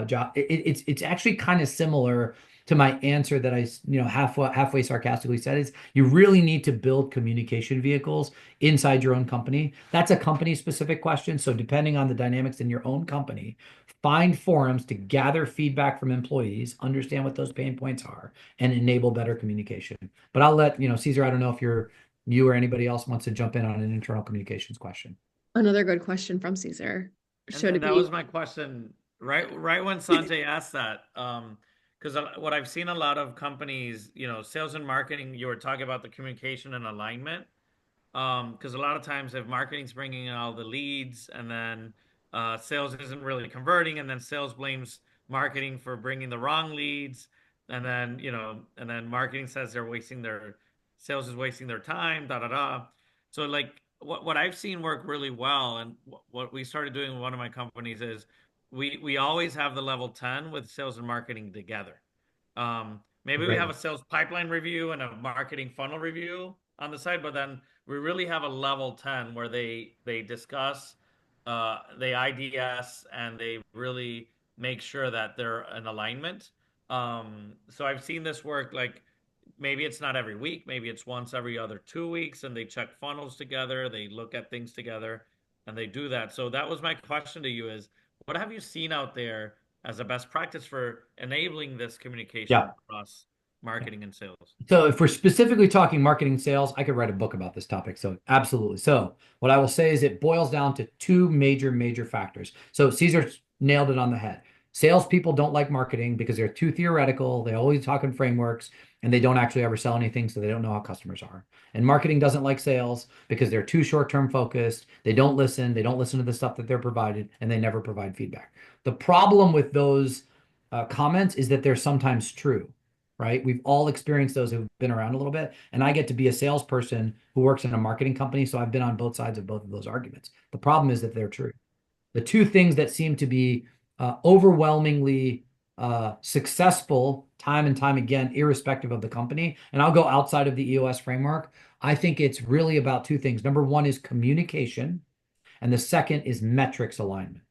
[SPEAKER 2] job, it's actually kind of similar to my answer that I halfway sarcastically said, is you really need to build communication vehicles inside your own company. That's a company specific question. So depending on the dynamics in your own company, find forums to gather feedback from employees, understand what those pain points are, and enable better communication. But I'll let, Caesar, I don't know if you or anybody else wants to jump in on an internal communications question.
[SPEAKER 3] Another good question from Caesar.
[SPEAKER 1] And that was my question, right when Sanjay asked that. Because what I've seen a lot of companies, sales and marketing, you were talking about the communication and alignment. Because a lot of times if marketing's bringing in all the leads and then sales isn't really converting, and then sales blames marketing for bringing the wrong leads, and then marketing says sales is wasting their time, da da da. So like what I've seen work really well, and what we started doing in one of my companies is we always have the level 10 with sales and marketing together. Maybe we have a sales pipeline review and a marketing funnel review on the side, but then we really have a level 10 where they discuss, they IDS, and they really make sure that they're in alignment. So I've seen this work, like maybe it's not every week, maybe it's once every other 2 weeks, and they check funnels together, they look at things together, and they do that. So that was my question to you: is what have you seen out there as a best practice for enabling this communication
[SPEAKER 2] Yeah.
[SPEAKER 1] across marketing and sales?
[SPEAKER 2] So if we're specifically talking marketing and sales, I could write a book about this topic. So absolutely. So what I will say is it boils down to two major factors. So Caesar nailed it on the head. Salespeople don't like marketing because they're too theoretical. They always talk in frameworks and they don't actually ever sell anything, so they don't know how customers are. And marketing doesn't like sales because they're too short-term focused. They don't listen. They don't listen to the stuff that they're provided, and they never provide feedback. The problem with those comments is that they're sometimes true, right? We've all experienced those who've been around a little bit. And I get to be a salesperson who works in a marketing company. So I've been on both sides of both of those arguments. The problem is that they're true. The two things that seem to be overwhelmingly successful time and time again, irrespective of the company, and I'll go outside of the EOS framework, I think it's really about two things. Number one is communication, and the second is metrics alignment.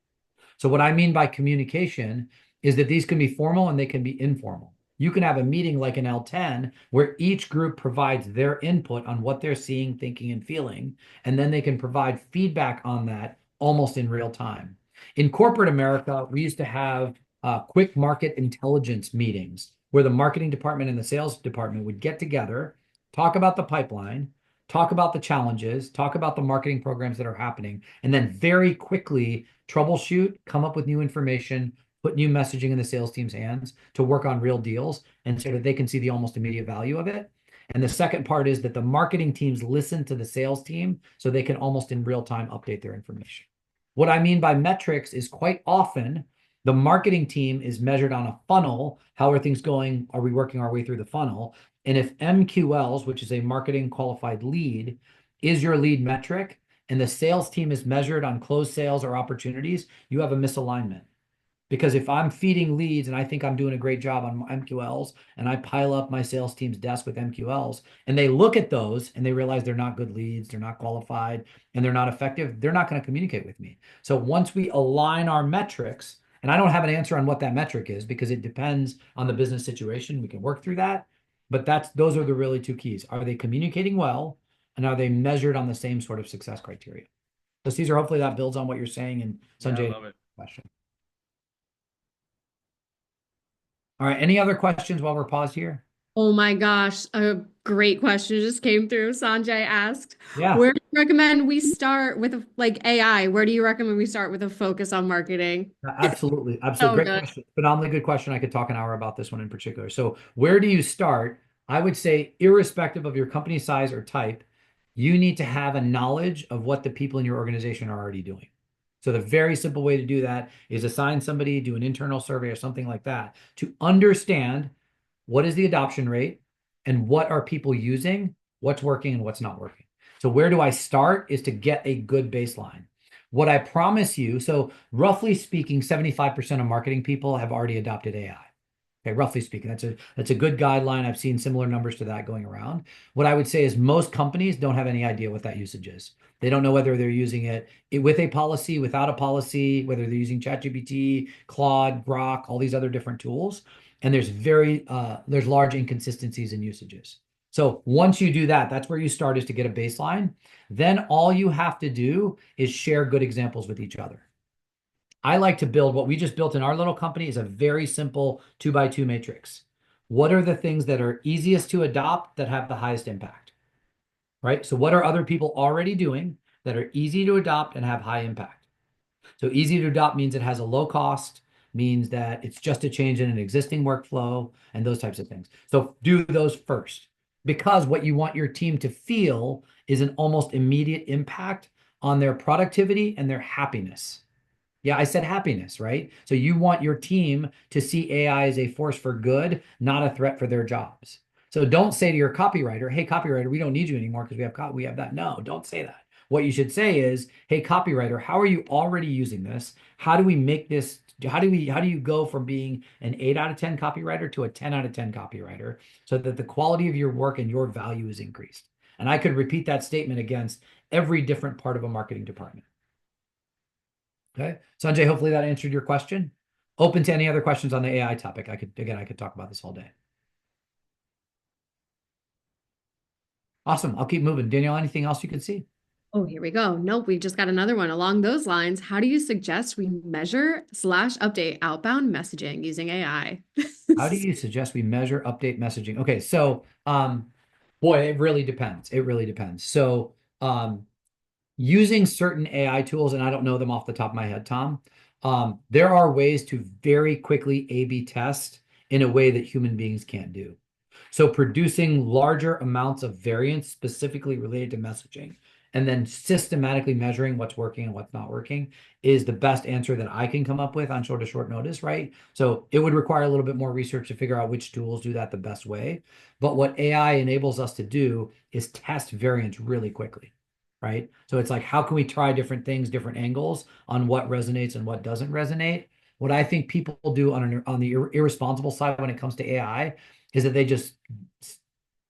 [SPEAKER 2] So what I mean by communication is that these can be formal and they can be informal. You can have a meeting like an L10 where each group provides their input on what they're seeing, thinking, and feeling, and then they can provide feedback on that almost in real time. In corporate America, we used to have quick market intelligence meetings where the marketing department and the sales department would get together, talk about the pipeline, talk about the challenges, talk about the marketing programs that are happening, and then very quickly troubleshoot, come up with new information, put new messaging in the sales team's hands to work on real deals, and so that they can see the almost immediate value of it. And the second part is that the marketing teams listen to the sales team so they can almost in real time update their information. What I mean by metrics is quite often the marketing team is measured on a funnel. How are things going? Are we working our way through the funnel? And if MQLs, which is a marketing qualified lead, is your lead metric, and the sales team is measured on closed sales or opportunities, you have a misalignment. Because if I'm feeding leads and I think I'm doing a great job on MQLs and I pile up my sales team's desk with MQLs and they look at those and they realize they're not good leads, they're not qualified, and they're not effective, they're not going to communicate with me. So once we align our metrics, and I don't have an answer on what that metric is because it depends on the business situation, we can work through that. But those are the really two keys. Are they communicating well? And are they measured on the same sort of success criteria? So Caesar, hopefully that builds on what you're saying. And Sanjay,
[SPEAKER 1] I love it.
[SPEAKER 2] question. All right. Any other questions while we're paused here?
[SPEAKER 3] Oh my gosh, a great question just came through. Sanjay asked,
[SPEAKER 2] Yeah.
[SPEAKER 3] where do you recommend we start with like AI? Where do you recommend we start with a focus on marketing?
[SPEAKER 2] Absolutely. Absolutely.
[SPEAKER 3] So
[SPEAKER 2] Great
[SPEAKER 3] good.
[SPEAKER 2] question. Phenomenally good question. I could talk an hour about this one in particular. So where do you start? I would say, irrespective of your company size or type, you need to have a knowledge of what the people in your organization are already doing. So the very simple way to do that is assign somebody, do an internal survey or something like that to understand what is the adoption rate and what are people using, what's working and what's not working. So where do I start is to get a good baseline. What I promise you, so roughly speaking, 75% of marketing people have already adopted AI. Okay, roughly speaking, that's a good guideline. I've seen similar numbers to that going around. What I would say is most companies don't have any idea what that usage is. They don't know whether they're using it with a policy, without a policy, whether they're using ChatGPT, Claude, Grok, all these other different tools. And there's large inconsistencies in usages. So once you do that, that's where you start, is to get a baseline. Then all you have to do is share good examples with each other. I like to build what we just built in our little company is a very simple 2x2 matrix. What are the things that are easiest to adopt that have the highest impact? Right? So what are other people already doing that are easy to adopt and have high impact? So easy to adopt means it has a low cost, means that it's just a change in an existing workflow and those types of things. So do those first, because what you want your team to feel is an almost immediate impact on their productivity and their happiness. Yeah, I said happiness, right? So you want your team to see AI as a force for good, not a threat for their jobs. So don't say to your copywriter, "Hey, copywriter, we don't need you anymore because we have that." No, don't say that. What you should say is, "Hey, copywriter, how are you already using this? How do we make this? How do you go from being an 8 out of 10 copywriter to a 10 out of 10 copywriter so that the quality of your work and your value is increased?" And I could repeat that statement against every different part of a marketing department. Okay. Sanjay, hopefully that answered your question. Open to any other questions on the AI topic. I could talk about this all day. Awesome. I'll keep moving. Danielle, anything else you can see?
[SPEAKER 3] Oh, here we go. Nope, we just got another one along those lines. How do you suggest we measure/update outbound messaging using AI?
[SPEAKER 2] How do you suggest we measure update messaging? Okay, so boy, it really depends. It really depends. So using certain AI tools, and I don't know them off the top of my head, Tom, there are ways to very quickly A/B test in a way that human beings can't do. So producing larger amounts of variance specifically related to messaging and then systematically measuring what's working and what's not working is the best answer that I can come up with on short notice, right? So it would require a little bit more research to figure out which tools do that the best way. But what AI enables us to do is test variance really quickly, right? So it's like, how can we try different things, different angles on what resonates and what doesn't resonate? What I think people do on the irresponsible side when it comes to AI is that they just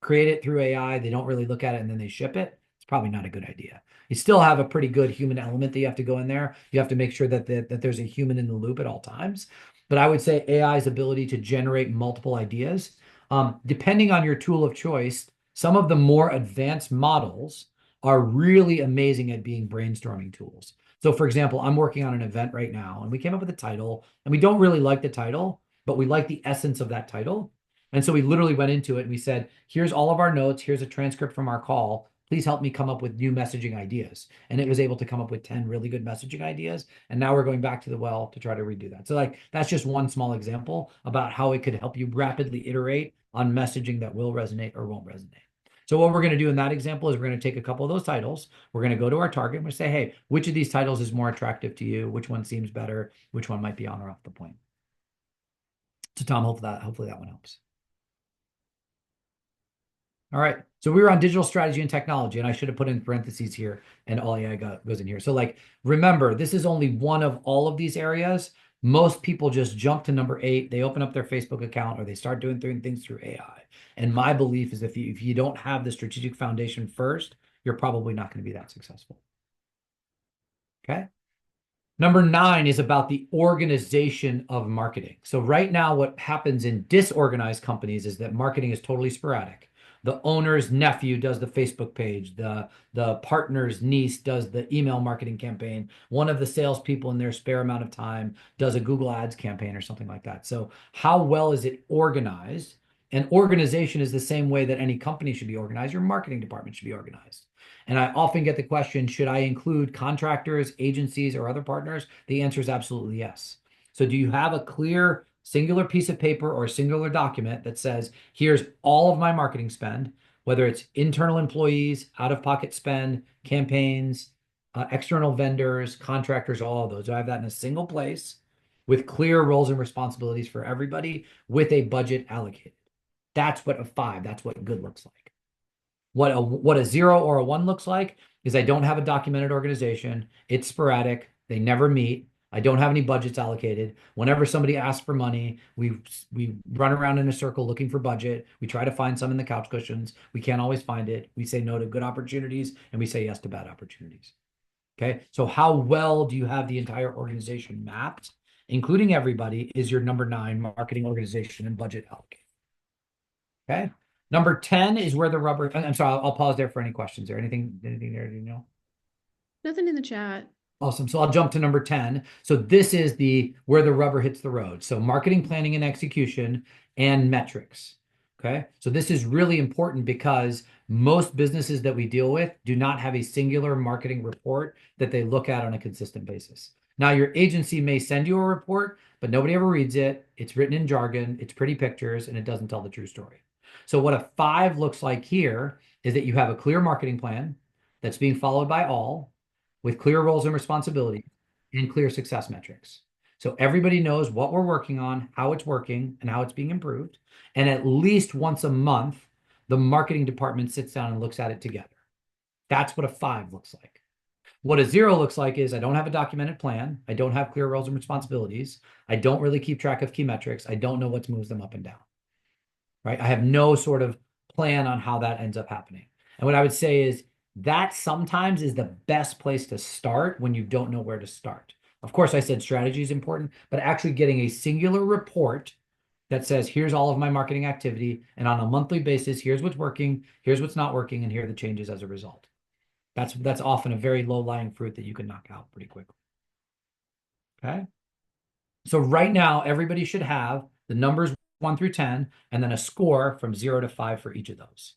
[SPEAKER 2] create it through AI. They don't really look at it and then they ship it. It's probably not a good idea. You still have a pretty good human element that you have to go in there. You have to make sure that there's a human in the loop at all times. But I would say AI's ability to generate multiple ideas, depending on your tool of choice, some of the more advanced models are really amazing at being brainstorming tools. So for example, I'm working on an event right now and we came up with a title and we don't really like the title, but we like the essence of that title. And so we literally went into it and we said, here's all of our notes. Here's a transcript from our call. Please help me come up with new messaging ideas. And it was able to come up with 10 really good messaging ideas. And now we're going back to the well to try to redo that. So like, that's just one small example about how it could help you rapidly iterate on messaging that will resonate or won't resonate. So what we're going to do in that example is we're going to take a couple of those titles. We're going to go to our target and we say, hey, which of these titles is more attractive to you? Which one seems better? Which one might be on or off the point? So Tom, hopefully that one helps. All right. So we were on digital strategy and technology, and I should have put in parentheses here, and all AI goes in here. So like, remember, this is only one of all of these areas. Most people just jump to number 8. They open up their Facebook account or they start doing things through AI. And my belief is if you don't have the strategic foundation first, you're probably not going to be that successful. Okay. Number 9 is about the organization of marketing. So right now, what happens in disorganized companies is that marketing is totally sporadic. The owner's nephew does the Facebook page. The partner's niece does the email marketing campaign. One of the salespeople in their spare amount of time does a Google Ads campaign or something like that. So how well is it organized? And organization is the same way that any company should be organized. Your marketing department should be organized. And I often get the question, should I include contractors, agencies, or other partners? The answer is absolutely yes. So do you have a clear singular piece of paper or a singular document that says, here's all of my marketing spend, whether it's internal employees, out-of-pocket spend, campaigns, external vendors, contractors, all of those. Do I have that in a single place with clear roles and responsibilities for everybody with a budget allocated? That's what a 5, that's what good looks like. What a 0 or a 1 looks like is I don't have a documented organization. It's sporadic. They never meet. I don't have any budgets allocated. Whenever somebody asks for money, we run around in a circle looking for budget. We try to find some in the couch cushions. We can't always find it. We say no to good opportunities and we say yes to bad opportunities. Okay. So how well do you have the entire organization mapped, including everybody, is your number 9 marketing organization and budget allocated. Okay. Number 10 is where the rubber. I'm sorry, I'll pause there for any questions or anything there, do you know?
[SPEAKER 3] Nothing in the chat.
[SPEAKER 2] Awesome. So I'll jump to number 10. So this is where the rubber hits the road. So marketing, planning, and execution and metrics. Okay. So this is really important because most businesses that we deal with do not have a singular marketing report that they look at on a consistent basis. Now, your agency may send you a report, but nobody ever reads it. It's written in jargon, it's pretty pictures, and it doesn't tell the true story. So what a 5 looks like here is that you have a clear marketing plan that's being followed by all with clear roles and responsibilities and clear success metrics. So everybody knows what we're working on, how it's working, and how it's being improved. And at least once a month, the marketing department sits down and looks at it together. That's what a 5 looks like. What a 0 looks like is I don't have a documented plan. I don't have clear roles and responsibilities. I don't really keep track of key metrics. I don't know what moves them up and down. Right? I have no sort of plan on how that ends up happening. And what I would say is that sometimes is the best place to start when you don't know where to start. Of course, I said strategy is important, but actually getting a singular report that says, here's all of my marketing activity, and on a monthly basis, here's what's working, here's what's not working, and here are the changes as a result. That's often a very low-lying fruit that you can knock out pretty quickly. Okay. So right now, everybody should have the numbers 1 through 10, and then a score from 0 to 5 for each of those.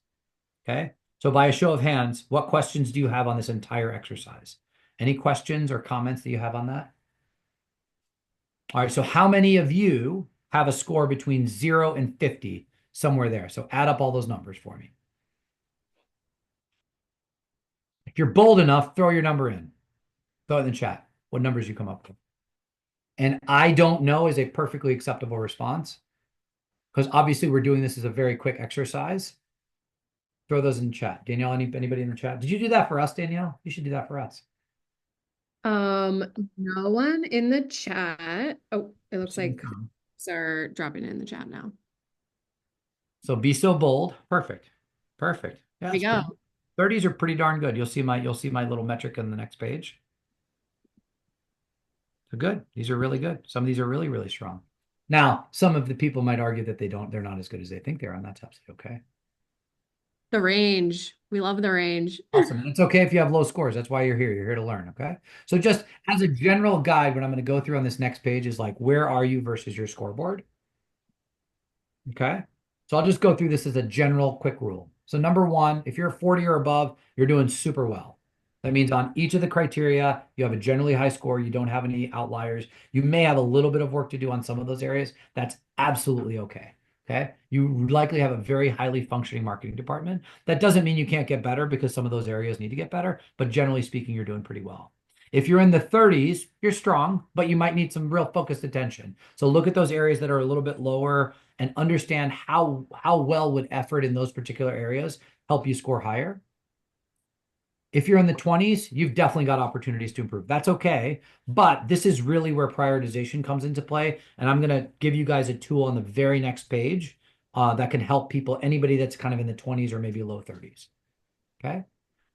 [SPEAKER 2] Okay. So by a show of hands, what questions do you have on this entire exercise? Any questions or comments that you have on that? All right. So how many of you have a score between 0 and 50, somewhere there? So add up all those numbers for me. If you're bold enough, throw your number in. Throw it in the chat. What numbers you come up with. And I don't know is a perfectly acceptable response, because obviously we're doing this as a very quick exercise. Throw those in chat. Danielle, anybody in the chat? Did you do that for us, Danielle? You should do that for us.
[SPEAKER 3] No one in the chat. Oh, it looks like
[SPEAKER 2] Some.
[SPEAKER 3] are dropping in the chat now.
[SPEAKER 2] So be so bold. Perfect. Perfect. Yeah,
[SPEAKER 3] There we go.
[SPEAKER 2] 30s are pretty darn good. You'll see my little metric on the next page. So good. These are really good. Some of these are really, really strong. Now, some of the people might argue that they're not as good as they think they are, and that's absolutely okay.
[SPEAKER 3] The range. We love the range.
[SPEAKER 2] Awesome. It's okay if you have low scores. That's why you're here. You're here to learn. Okay. So just as a general guide, what I'm going to go through on this next page is like, where are you versus your scoreboard? Okay. So I'll just go through this as a general quick rule. So number one, if you're 40 or above, you're doing super well. That means on each of the criteria, you have a generally high score. You don't have any outliers. You may have a little bit of work to do on some of those areas. That's absolutely okay. Okay. You likely have a very highly functioning marketing department. That doesn't mean you can't get better, because some of those areas need to get better, but generally speaking, you're doing pretty well. If you're in the 30s, you're strong, but you might need some real focused attention. So look at those areas that are a little bit lower and understand how well would effort in those particular areas help you score higher. If you're in the 20s, you've definitely got opportunities to improve. That's okay. But this is really where prioritization comes into play. And I'm going to give you guys a tool on the very next page that can help people, anybody that's kind of in the 20s or maybe low 30s. Okay.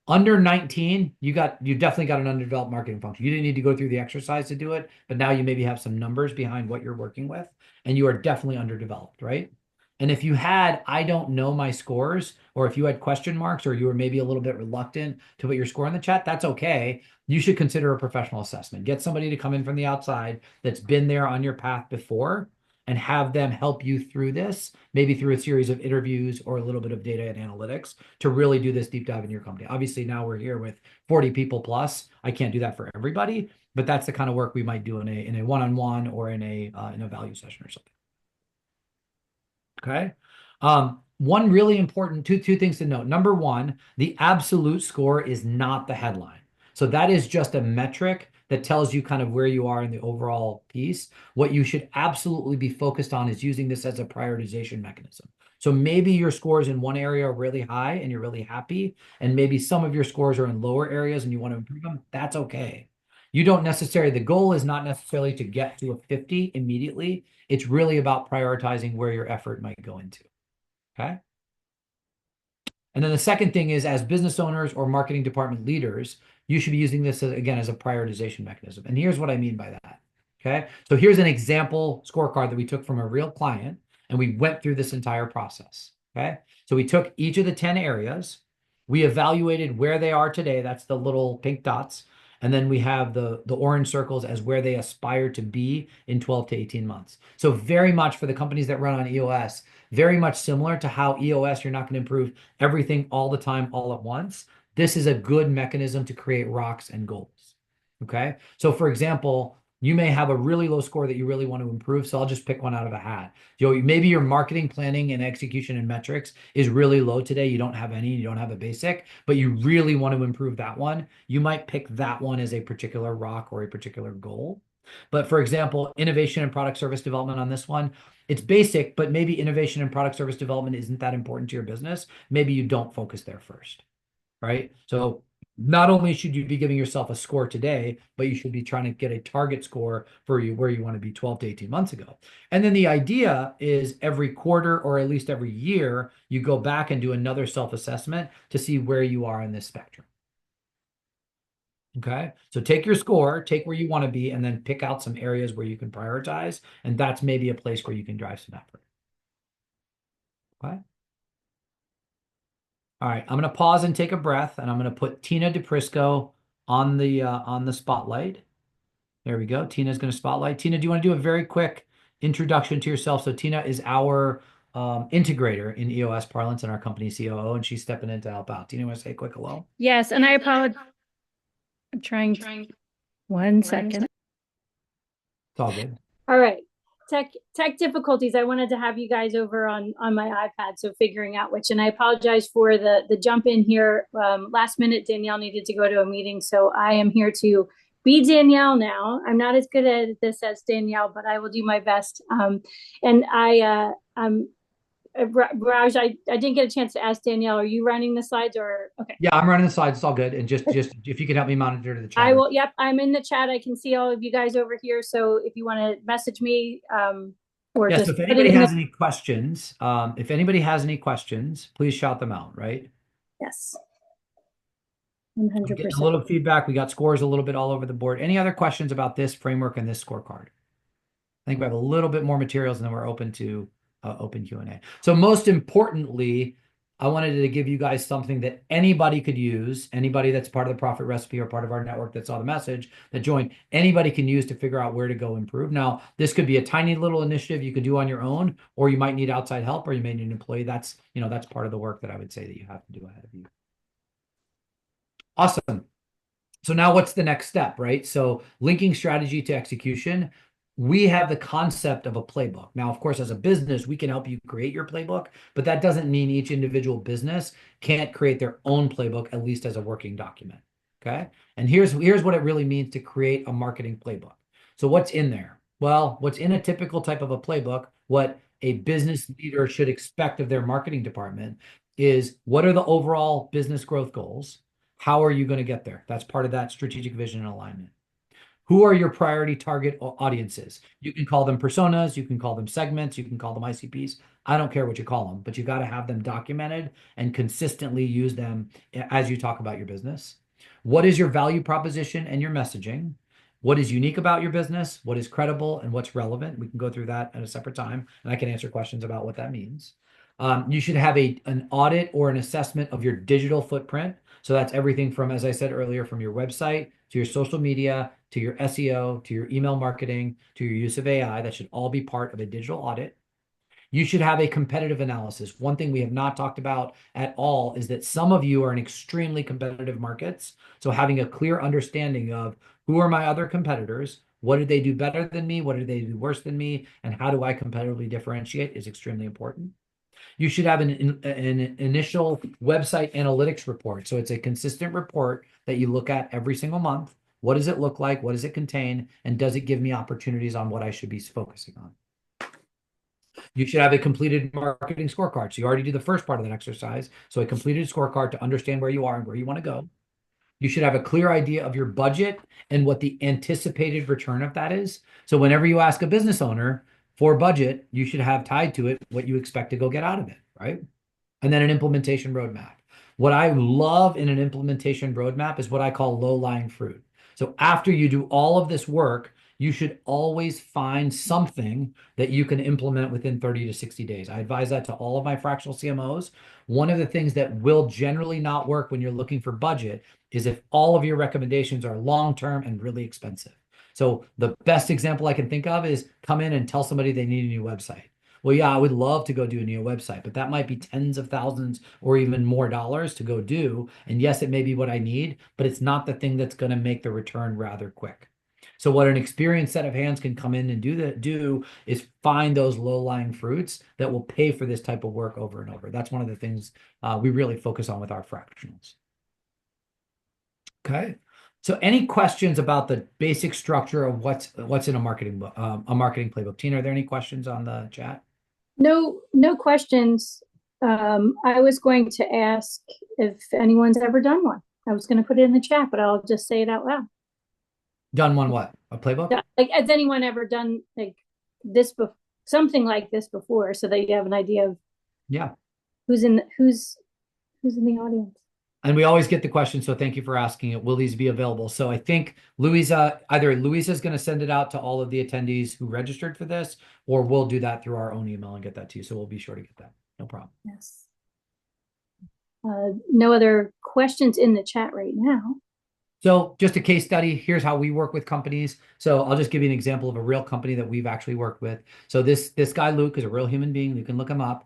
[SPEAKER 2] Under 19, you definitely got an underdeveloped marketing function. You didn't need to go through the exercise to do it, but now you maybe have some numbers behind what you're working with, and you are definitely underdeveloped, right? And if you had, I don't know my scores, or if you had question marks, or you were maybe a little bit reluctant to put your score in the chat, that's okay. You should consider a professional assessment. Get somebody to come in from the outside that's been there on your path before, and have them help you through this, maybe through a series of interviews or a little bit of data and analytics to really do this deep dive in your company. Obviously, now we're here with 40 people plus. I can't do that for everybody, but that's the kind of work we might do in a one-on-one or in a value session or something. Okay. One really important two things to note. Number one, the absolute score is not the headline. So that is just a metric that tells you kind of where you are in the overall piece. What you should absolutely be focused on is using this as a prioritization mechanism. So maybe your scores in one area are really high and you're really happy, and maybe some of your scores are in lower areas and you want to improve them. That's okay. You don't necessarily, the goal is not necessarily to get to a 50 immediately. It's really about prioritizing where your effort might go into. Okay. And then the second thing is, as business owners or marketing department leaders, you should be using this again as a prioritization mechanism. And here's what I mean by that. Okay. So here's an example scorecard that we took from a real client, and we went through this entire process. Okay. So we took each of the 10 areas, we evaluated where they are today. That's the little pink dots. And then we have the orange circles as where they aspire to be in 12 to 18 months. So very much for the companies that run on EOS, very much similar to how EOS, you're not going to improve everything all the time, all at once. This is a good mechanism to create rocks and goals. Okay. So for example, you may have a really low score that you really want to improve. So I'll just pick one out of a hat. Maybe your marketing planning and execution and metrics is really low today. You don't have any, you don't have a basic, but you really want to improve that one. You might pick that one as a particular rock or a particular goal. But for example, innovation and product service development on this one, it's basic, but maybe innovation and product service development isn't that important to your business. Maybe you don't focus there first, right? So not only should you be giving yourself a score today, but you should be trying to get a target score for you where you want to be 12 to 18 months ago. And then the idea is every quarter or at least every year, you go back and do another self-assessment to see where you are in this spectrum. Okay, so take your score, take where you want to be, and then pick out some areas where you can prioritize. And that's maybe a place where you can drive some effort. Okay. All right, I'm going to pause and take a breath, and I'm going to put Tina DePrisco on the spotlight. There we go. Tina's going to spotlight. Tina, do you want to do a very quick introduction to yourself? So Tina is our integrator in EOS parlance and our company COO, and she's stepping in to help out. Tina, you want to say a quick hello?
[SPEAKER 7] Yes, and I apologize. I'm trying. One second.
[SPEAKER 2] It's all good.
[SPEAKER 7] All right. Tech difficulties. I wanted to have you guys over on my iPad, so figuring out which. And I apologize for the jump in here. Last minute, Danielle needed to go to a meeting, so I am here to be Danielle now. I'm not as good at this as Danielle, but I will do my best. And Raj, I didn't get a chance to ask Danielle, are you running the slides or okay?
[SPEAKER 2] Yeah, I'm running the slides. It's all good. And just if you could help me monitor the chat.
[SPEAKER 7] I will. Yep, I'm in the chat. I can see all of you guys over here. So if you want to message me, or
[SPEAKER 2] Yes,
[SPEAKER 7] just
[SPEAKER 2] if anybody has any questions, please shout them out, right?
[SPEAKER 7] yes,
[SPEAKER 2] I'm getting
[SPEAKER 7] 100%.
[SPEAKER 2] a little feedback. We got scores a little bit all over the board. Any other questions about this framework and this scorecard? I think we have a little bit more materials, and then we're open to open Q&A. So most importantly, I wanted to give you guys something that anybody could use, anybody that's part of the Profit Recipe or part of our network that saw the message that joined, anybody can use to figure out where to go improve. Now, this could be a tiny little initiative you could do on your own, or you might need outside help, or you may need an employee. That's part of the work that I would say that you have to do ahead of you. Awesome. So now what's the next step, right? So linking strategy to execution. We have the concept of a playbook. Now, of course, as a business, we can help you create your playbook, but that doesn't mean each individual business can't create their own playbook, at least as a working document. Okay. And here's what it really means to create a marketing playbook. So what's in there? Well, what's in a typical type of a playbook, what a business leader should expect of their marketing department is what are the overall business growth goals? How are you going to get there? That's part of that strategic vision and alignment. Who are your priority target audiences? You can call them personas, you can call them segments, you can call them ICPs. I don't care what you call them, but you got to have them documented and consistently use them as you talk about your business. What is your value proposition and your messaging? What is unique about your business? What is credible and what's relevant? We can go through that at a separate time, and I can answer questions about what that means. You should have an audit or an assessment of your digital footprint. So that's everything from, as I said earlier, from your website to your social media, to your SEO, to your email marketing, to your use of AI. That should all be part of a digital audit. You should have a competitive analysis. One thing we have not talked about at all is that some of you are in extremely competitive markets. So having a clear understanding of who are my other competitors, what did they do better than me, what did they do worse than me, and how do I competitively differentiate is extremely important. You should have an initial website analytics report. So it's a consistent report that you look at every single month. What does it look like? What does it contain? And does it give me opportunities on what I should be focusing on? You should have a completed marketing scorecard. So you already do the first part of that exercise. So a completed scorecard to understand where you are and where you want to go. You should have a clear idea of your budget and what the anticipated return of that is. So whenever you ask a business owner for budget, you should have tied to it what you expect to go get out of it, right? And then an implementation roadmap. What I love in an implementation roadmap is what I call low-lying fruit. So after you do all of this work, you should always find something that you can implement within 30 to 60 days. I advise that to all of my fractional CMOs. One of the things that will generally not work when you're looking for budget is if all of your recommendations are long-term and really expensive. So the best example I can think of is come in and tell somebody they need a new website. Well, yeah, I would love to go do a new website, but that might be tens of thousands or even more dollars to go do. And yes, it may be what I need, but it's not the thing that's going to make the return rather quick. So what an experienced set of hands can come in and do is find those low-lying fruits that will pay for this type of work over and over. That's one of the things we really focus on with our fractionals. Okay. So any questions about the basic structure of what's in a marketing playbook? Tina, are there any questions on the chat?
[SPEAKER 7] No questions. I was going to ask if anyone's ever done one. I was going to put it in the chat, but I'll just say it out loud.
[SPEAKER 2] Done one what? A playbook?
[SPEAKER 7] Like, has anyone ever done like this something like this before, so that you have an idea of who's in the audience?
[SPEAKER 2] And we always get the question, so thank you for asking it. Will these be available? So I think either Louisa is going to send it out to all of the attendees who registered for this, or we'll do that through our own email and get that to you. So we'll be sure to get that. No problem.
[SPEAKER 7] Yes. no other questions in the chat right now.
[SPEAKER 2] So just a case study, here's how we work with companies. So I'll just give you an example of a real company that we've actually worked with. So this guy, Luke, is a real human being. You can look him up.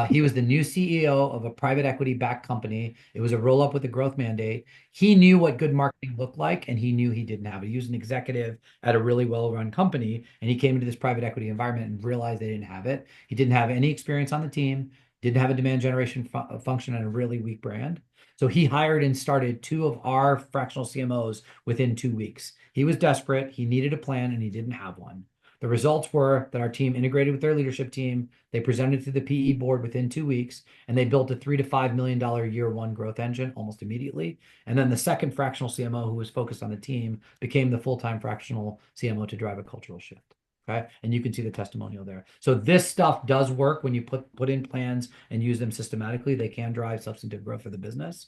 [SPEAKER 2] He was the new CEO of a private equity backed company. It was a roll up with a growth mandate. He knew what good marketing looked like, and he knew he didn't have it. He was an executive at a really well-run company, and he came into this private equity environment and realized they didn't have it. He didn't have any experience on the team, didn't have a demand generation function, and a really weak brand. So he hired and started 2 of our fractional CMOs within 2 weeks. He was desperate. He needed a plan and he didn't have one. The results were that our team integrated with their leadership team. They presented to the PE board within 2 weeks, and they built a $3 to $5 million year one growth engine almost immediately. And then the second fractional CMO, who was focused on the team, became the full-time fractional CMO to drive a cultural shift. Okay. And you can see the testimonial there. So this stuff does work when you put in plans and use them systematically. They can drive substantive growth for the business.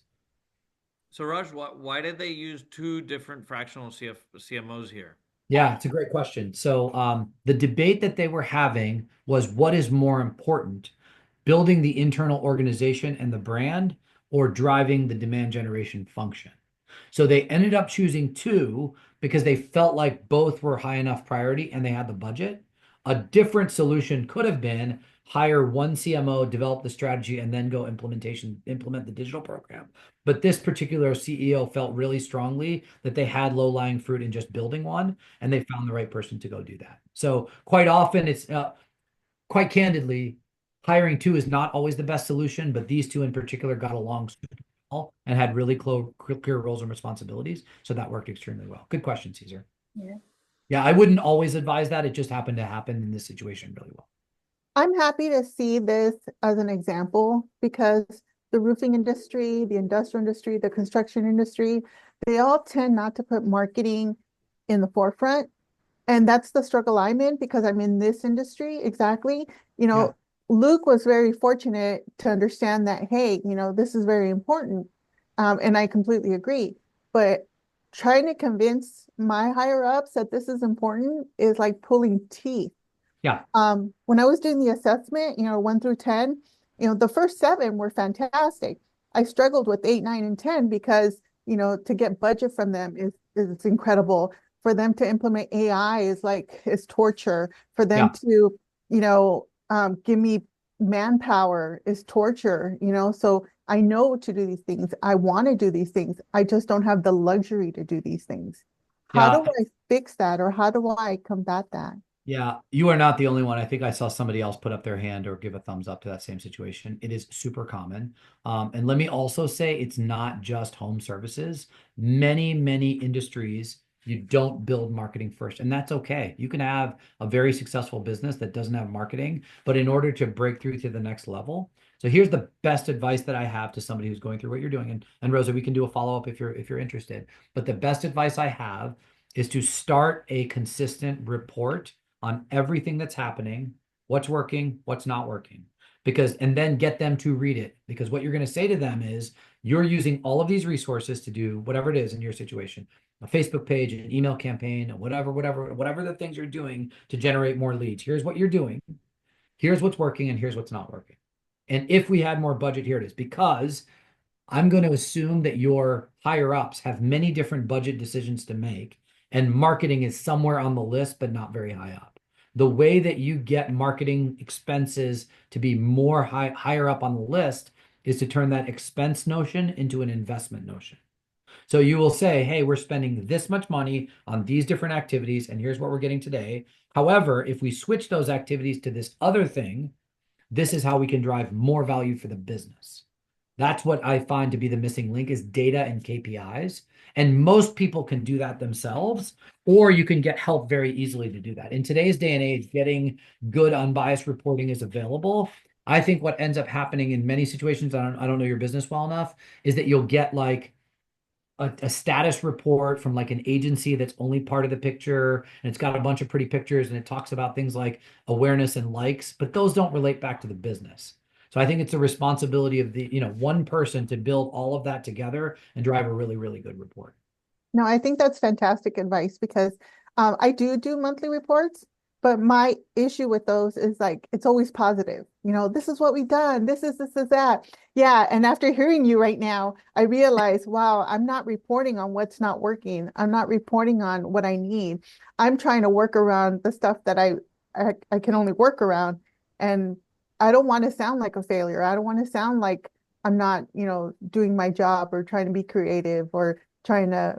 [SPEAKER 1] So Raj, why did they use 2 different fractional CMOs here?
[SPEAKER 2] Yeah, it's a great question. So the debate that they were having was, what is more important, building the internal organization and the brand, or driving the demand generation function? So they ended up choosing 2 because they felt like both were high enough priority and they had the budget. A different solution could have been hire one CMO, develop the strategy, and then go implement the digital program. But this particular CEO felt really strongly that they had low-lying fruit in just building one, and they found the right person to go do that. So quite often, it's quite candidly, hiring 2 is not always the best solution, but these 2 in particular got along well and had really clear roles and responsibilities. So that worked extremely well. Good question, Caesar.
[SPEAKER 7] Yeah.
[SPEAKER 2] Yeah, I wouldn't always advise that. It just happened to happen in this situation really well.
[SPEAKER 6] I'm happy to see this as an example because the roofing industry, the industrial industry, the construction industry, they all tend not to put marketing in the forefront. And that's the struggle I'm in because I'm in this industry. Exactly.
[SPEAKER 2] Yeah.
[SPEAKER 6] Luke was very fortunate to understand that, hey, this is very important. And I completely agree. But trying to convince my higher ups that this is important is like pulling teeth.
[SPEAKER 2] Yeah.
[SPEAKER 6] When I was doing the assessment, 1 through 10, the first 7 were fantastic. I struggled with 8, 9, and 10 because, to get budget from them is incredible. For them to implement AI is torture. For them to, give me manpower is torture, so I know to do these things. I want to do these things. I just don't have the luxury to do these things. How do I fix that, or how do I combat that?
[SPEAKER 2] Yeah, you are not the only one. I think I saw somebody else put up their hand or give a thumbs up to that same situation. It is super common. And let me also say, it's not just home services. Many, many industries, you don't build marketing first, and that's okay. You can have a very successful business that doesn't have marketing, but in order to break through to the next level. So here's the best advice that I have to somebody who's going through what you're doing. And Rosa, we can do a follow-up if you're interested. But the best advice I have is to start a consistent report on everything that's happening, what's working, what's not working, and then get them to read it. Because what you're going to say to them is, you're using all of these resources to do whatever it is in your situation, a Facebook page, an email campaign, whatever the things you're doing to generate more leads. Here's what you're doing. Here's what's working and here's what's not working. And if we had more budget, here it is. Because I'm going to assume that your higher ups have many different budget decisions to make, and marketing is somewhere on the list, but not very high up. The way that you get marketing expenses to be more higher up on the list is to turn that expense notion into an investment notion. So you will say, hey, we're spending this much money on these different activities, and here's what we're getting today. However, if we switch those activities to this other thing, this is how we can drive more value for the business. That's what I find to be the missing link, is data and KPIs. And most people can do that themselves, or you can get help very easily to do that. In today's day and age, getting good unbiased reporting is available. I think what ends up happening in many situations, I don't know your business well enough, is that you'll get like a status report from like an agency that's only part of the picture, and it's got a bunch of pretty pictures, and it talks about things like awareness and likes, but those don't relate back to the business. So I think it's the responsibility of the, one person to build all of that together and drive a really, really good report.
[SPEAKER 6] No, I think that's fantastic advice because I do monthly reports, But my issue with those is like, it's always positive. This is what we've done. This is that. Yeah. And after hearing you right now, I realize, wow, I'm not reporting on what's not working. I'm not reporting on what I need. I'm trying to work around the stuff that I can only work around. And I don't want to sound like a failure. I don't want to sound like I'm not, doing my job or trying to be creative or trying to,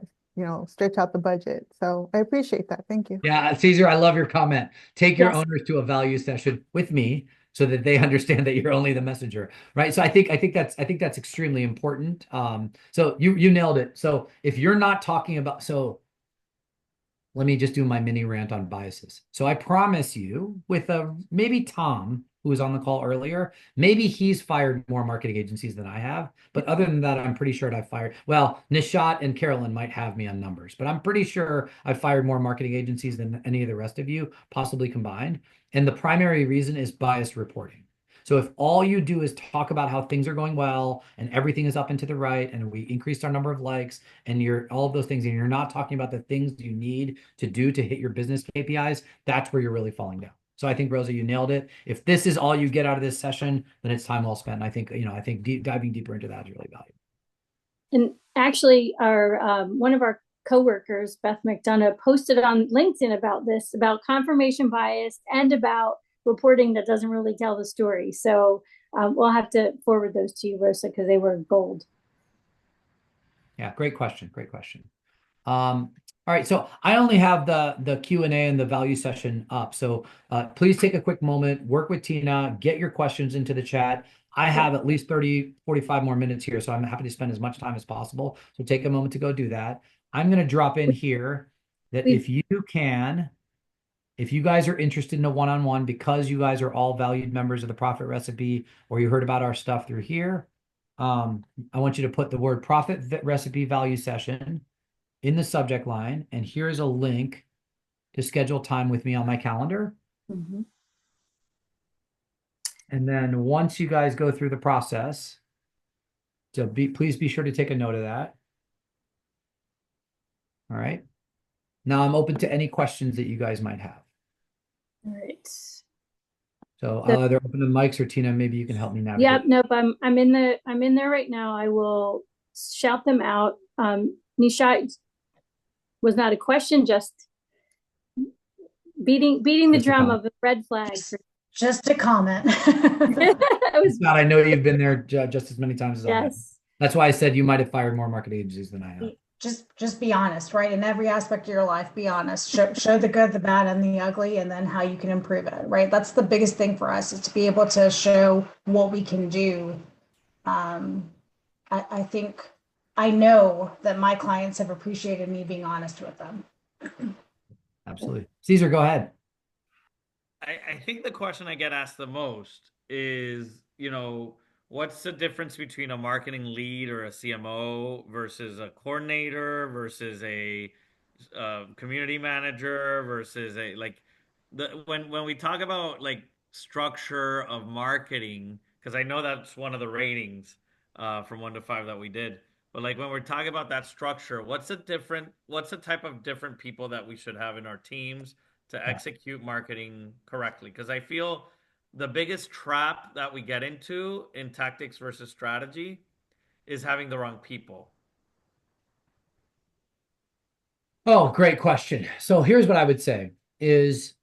[SPEAKER 6] stretch out the budget. So I appreciate that. Thank you.
[SPEAKER 2] Yeah, Caesar, I love your comment. Take your
[SPEAKER 7] Yes.
[SPEAKER 2] owners to a value session with me so that they understand that you're only the messenger, right? So I think that's extremely important. So you nailed it. So if you're not talking about, so let me just do my mini rant on biases. So I promise you, with maybe Tom, who was on the call earlier, maybe he's fired more marketing agencies than I have. But other than that, I'm pretty sure I've fired. Well, Nishat and Carolyn might have me on numbers, but I'm pretty sure I've fired more marketing agencies than any of the rest of you, possibly combined. And the primary reason is biased reporting. So if all you do is talk about how things are going well and everything is up and to the right, and we increased our number of likes and you're all of those things, and you're not talking about the things you need to do to hit your business KPIs, that's where you're really falling down. So I think, Rosa, you nailed it. If this is all you get out of this session, then it's time well spent. And I think, diving deeper into that is really valuable.
[SPEAKER 7] And actually, our one of our coworkers, Beth McDonough, posted on LinkedIn about this, about confirmation bias and about reporting that doesn't really tell the story. So we'll have to forward those to you, Rosa, because they were gold.
[SPEAKER 2] Yeah, great question. Great question. All right, so I only have the Q&A and the value session up. So please take a quick moment, work with Tina, get your questions into the chat. I have at least 30, 45 more minutes here, so I'm happy to spend as much time as possible. So take a moment to go do that. I'm going to drop in here that if you guys are interested in a one-on-one, because you guys are all valued members of the Profit Recipe, or you heard about our stuff through here, I want you to put the word Profit Recipe Value Session in the subject line, and here's a link to schedule time with me on my calendar.
[SPEAKER 7] Mm-hmm.
[SPEAKER 2] And then once you guys go through the process, please be sure to take a note of that. All right. Now I'm open to any questions that you guys might have.
[SPEAKER 7] All right.
[SPEAKER 2] So I'll either open the mics, or Tina, maybe you can help me navigate.
[SPEAKER 7] Yep. Nope. I'm in there right now. I will shout them out. Nishat was not a question, just beating the drum of the red flag.
[SPEAKER 8] Just a comment.
[SPEAKER 2] I know you've been there just as many times as I have.
[SPEAKER 7] Yes.
[SPEAKER 2] That's why I said you might have fired more marketing agencies than I have.
[SPEAKER 8] Just be honest, right? In every aspect of your life, be honest. Show the good, the bad, and the ugly, and then how you can improve it, right? That's the biggest thing for us, is to be able to show what we can do. I think, I know that my clients have appreciated me being honest with them.
[SPEAKER 2] Absolutely. Caesar, go ahead.
[SPEAKER 1] I think the question I get asked the most is, what's the difference between a marketing lead or a CMO versus a coordinator versus a community manager versus when we talk about like structure of marketing, because I know that's one of the ratings from 1 to 5 that we did. But like when we're talking about that structure, what's the type of different people that we should have in our teams to execute marketing correctly? Because I feel the biggest trap that we get into in tactics versus strategy is having the wrong people.
[SPEAKER 2] Oh, great question. So here's what I would say is,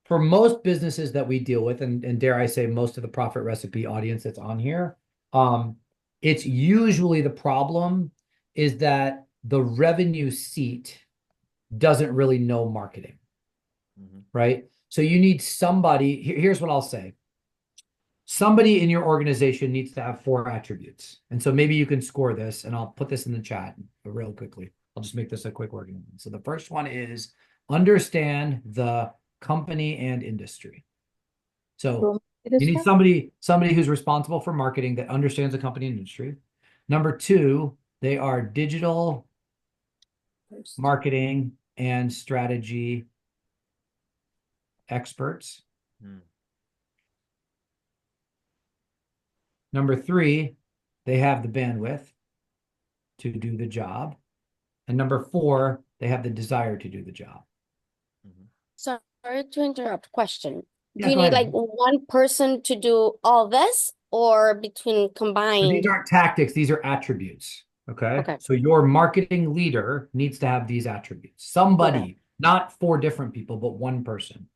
[SPEAKER 2] for most businesses that we deal with, and dare I say most of the Profit Recipe audience that's on here, it's usually the problem is that the revenue seat doesn't really know marketing, right? So you need somebody, here's what I'll say. Somebody in your organization needs to have 4 attributes. And so maybe you can score this, and I'll put this in the chat real quickly. I'll just make this a quick working one. So the first one is understand the company and industry. So you need somebody who's responsible for marketing that understands the company and industry. Number 2, they are digital marketing and strategy experts. Number 3, they have the bandwidth to do the job. And number 4, they have the desire to do the job.
[SPEAKER 9] Sorry to interrupt. Question.
[SPEAKER 2] Yeah,
[SPEAKER 9] Do you
[SPEAKER 2] go
[SPEAKER 9] need
[SPEAKER 2] ahead.
[SPEAKER 9] like one person to do all this or between
[SPEAKER 2] So these
[SPEAKER 9] combined?
[SPEAKER 2] aren't tactics, these are attributes. Okay.
[SPEAKER 9] Okay.
[SPEAKER 2] So your marketing leader needs to have these attributes. Somebody, not four different people, but one person.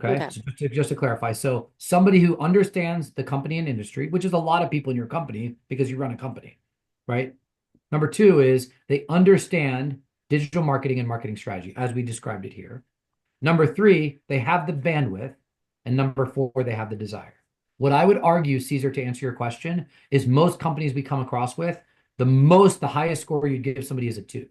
[SPEAKER 2] Okay.
[SPEAKER 9] Okay.
[SPEAKER 2] So just to clarify, so somebody who understands the company and industry, which is a lot of people in your company because you run a company, right? Number two is they understand digital marketing and marketing strategy as we described it here. Number three, they have the bandwidth. And number four, they have the desire. What I would argue, Caesar, to answer your question, is most companies we come across with, the highest score you'd give somebody is a 2.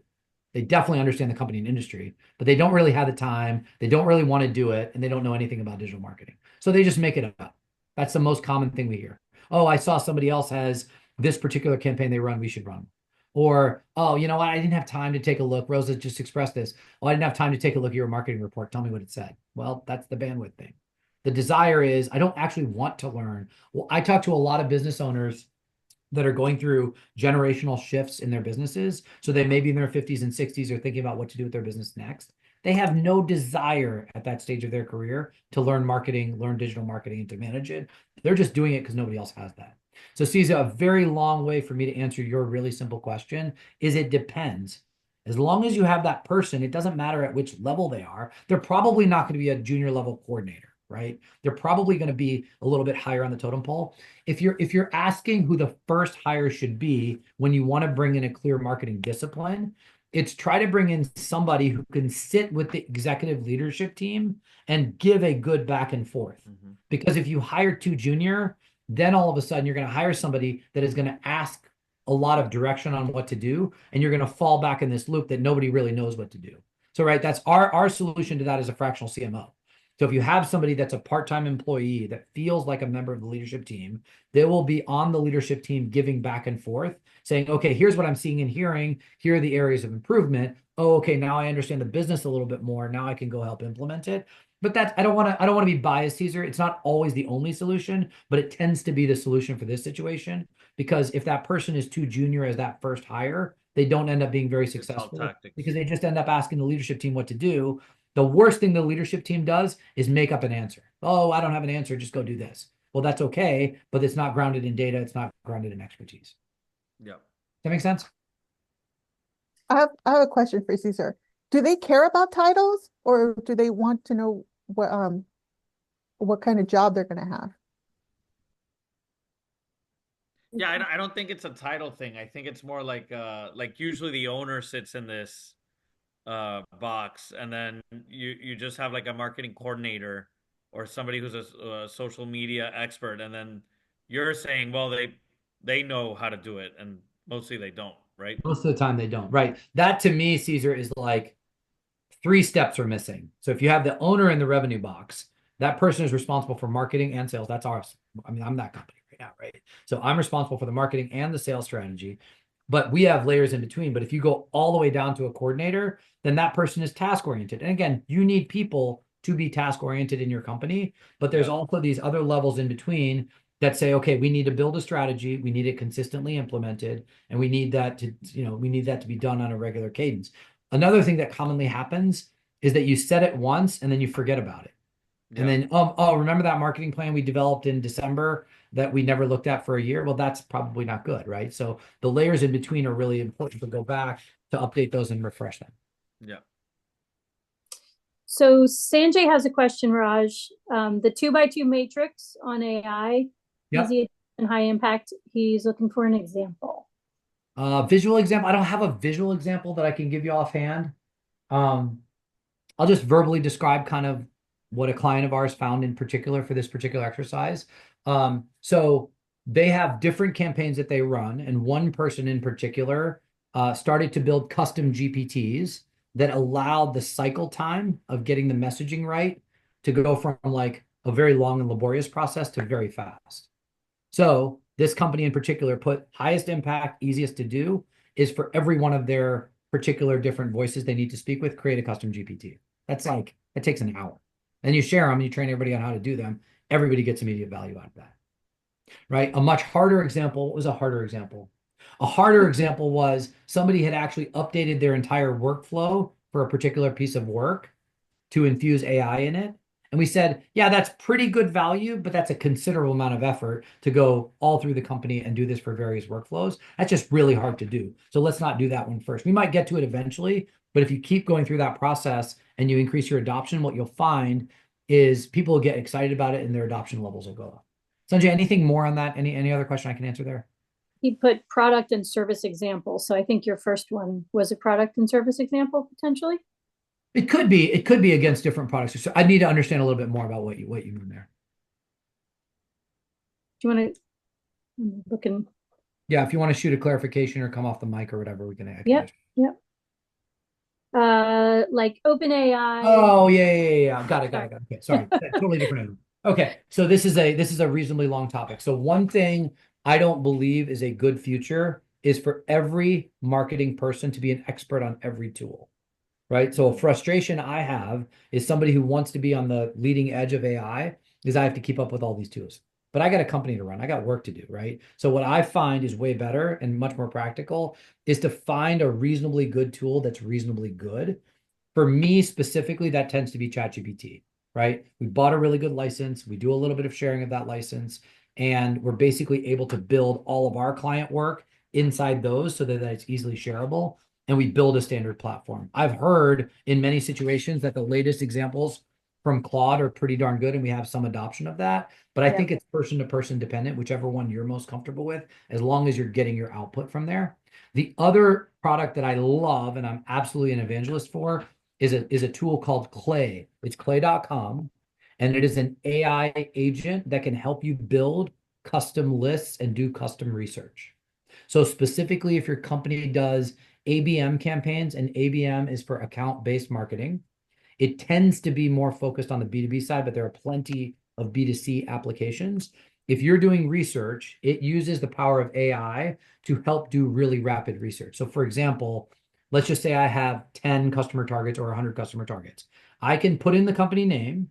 [SPEAKER 2] They definitely understand the company and industry, but they don't really have the time. They don't really want to do it, and they don't know anything about digital marketing. So they just make it up. That's the most common thing we hear. Oh, I saw somebody else has this particular campaign they run, we should run. Or, oh, you know what? I didn't have time to take a look. Rosa just expressed this. Oh, I didn't have time to take a look at your marketing report. Tell me what it said. Well, that's the bandwidth thing. The desire is I don't actually want to learn. Well, I talk to a lot of business owners that are going through generational shifts in their businesses. So they may be in their 50s and 60s or thinking about what to do with their business next. They have no desire at that stage of their career to learn marketing, learn digital marketing, and to manage it. They're just doing it because nobody else has that. So Cesar, a very long way for me to answer your really simple question is it depends. As long as you have that person, it doesn't matter at which level they are. They're probably not going to be a junior level coordinator, right? They're probably going to be a little bit higher on the totem pole. If you're asking who the first hire should be when you want to bring in a clear marketing discipline, it's try to bring in somebody who can sit with the executive leadership team and give a good back and forth.
[SPEAKER 1] Mm-hmm.
[SPEAKER 2] Because if you hire too junior, then all of a sudden you're going to hire somebody that is going to ask a lot of direction on what to do, and you're going to fall back in this loop that nobody really knows what to do. So, right, that's our solution to that is a fractional CMO. So if you have somebody that's a part-time employee that feels like a member of the leadership team, they will be on the leadership team giving back and forth, saying, okay, here's what I'm seeing and hearing. Here are the areas of improvement. Oh, okay, now I understand the business a little bit more. Now I can go help implement it. But that's I don't want to be biased, Caesar. It's not always the only solution, but it tends to be the solution for this situation. Because if that person is too junior as that first hire, they don't end up being very successful because they just end up asking the leadership team what to do. The worst thing the leadership team does is make up an answer. Oh, I don't have an answer. Just go do this. Well, that's okay, but it's not grounded in data. It's not grounded in expertise.
[SPEAKER 1] Yeah.
[SPEAKER 2] That makes sense?
[SPEAKER 6] I have a question for Caesar. Do they care about titles, or do they want to know what kind of job they're going to have?
[SPEAKER 1] Yeah, I don't think it's a title thing. I think it's more like usually the owner sits in this box, and then you just have like a marketing coordinator or somebody who's a social media expert, and then you're saying, well, they know how to do it, and mostly they don't, right?
[SPEAKER 2] Most of the time they don't. Right. That to me, Caesar, is like 3 steps are missing. So if you have the owner in the revenue box, that person is responsible for marketing and sales. That's ours. I mean, I'm that company right now, right? So I'm responsible for the marketing and the sales strategy, but we have layers in between. But if you go all the way down to a coordinator, then that person is task oriented. And again, you need people to be task oriented in your company, but there's also these other levels in between that say, okay, we need to build a strategy, we need it consistently implemented, and we need that to be done on a regular cadence. Another thing that commonly happens is that you set it once and then you forget about it. Yeah. And then, remember that marketing plan we developed in December that we never looked at for a year? Well, that's probably not good, right? So the layers in between are really important to go back to update those and refresh them.
[SPEAKER 1] Yeah.
[SPEAKER 7] So Sanjay has a question, Raj. The 2x2 matrix on AI, easy and high impact. He's looking for an example.
[SPEAKER 2] Visual example. I don't have a visual example that I can give you offhand. I'll just verbally describe kind of what a client of ours found in particular for this particular exercise. So they have different campaigns that they run, and one person in particular started to build custom GPTs that allowed the cycle time of getting the messaging right to go from like a very long and laborious process to very fast. So this company in particular put highest impact, easiest to do is for every one of their particular different voices they need to speak with, create a custom GPT. That's like, it takes an hour. And you share them, you train everybody on how to do them. Everybody gets immediate value out of that, right? A much harder example was a harder example. A harder example was somebody had actually updated their entire workflow for a particular piece of work to infuse AI in it. And we said, yeah, that's pretty good value, but that's a considerable amount of effort to go all through the company and do this for various workflows. That's just really hard to do. So let's not do that one first. We might get to it eventually, but if you keep going through that process and you increase your adoption, what you'll find is people will get excited about it and their adoption levels will go up. Sanjay, anything more on that? Any other question I can answer there?
[SPEAKER 7] He put product and service example. So I think your first one was a product and service example potentially.
[SPEAKER 2] It could be. It could be against different products. So I need to understand a little bit more about what you mean there.
[SPEAKER 7] Do you want to look in?
[SPEAKER 2] Yeah, if you want to shoot a clarification or come off the mic or whatever, we can.
[SPEAKER 7] Yep. Yep. Like OpenAI.
[SPEAKER 2] Oh yeah. Got it. Okay, sorry, totally different animal. Okay, so this is a reasonably long topic. So one thing I don't believe is a good future is for every marketing person to be an expert on every tool, right? So a frustration I have is somebody who wants to be on the leading edge of AI is I have to keep up with all these tools. But I got a company to run. I got work to do, right? So what I find is way better and much more practical is to find a reasonably good tool that's reasonably good. For me specifically, that tends to be ChatGPT, right? We bought a really good license. We do a little bit of sharing of that license, and we're basically able to build all of our client work inside those so that it's easily shareable. And we build a standard platform. I've heard in many situations that the latest examples from Claude are pretty darn good, and we have some adoption of that. But I think it's person to person dependent, whichever one you're most comfortable with, as long as you're getting your output from there. The other product that I love and I'm absolutely an evangelist for is a tool called Clay. It's clay.com, and it is an AI agent that can help you build custom lists and do custom research. So specifically, if your company does ABM campaigns, and ABM is for account-based marketing, it tends to be more focused on the B2B side, but there are plenty of B2C applications. If you're doing research, it uses the power of AI to help do really rapid research. So for example, let's just say I have 10 customer targets or 100 customer targets. I can put in the company name.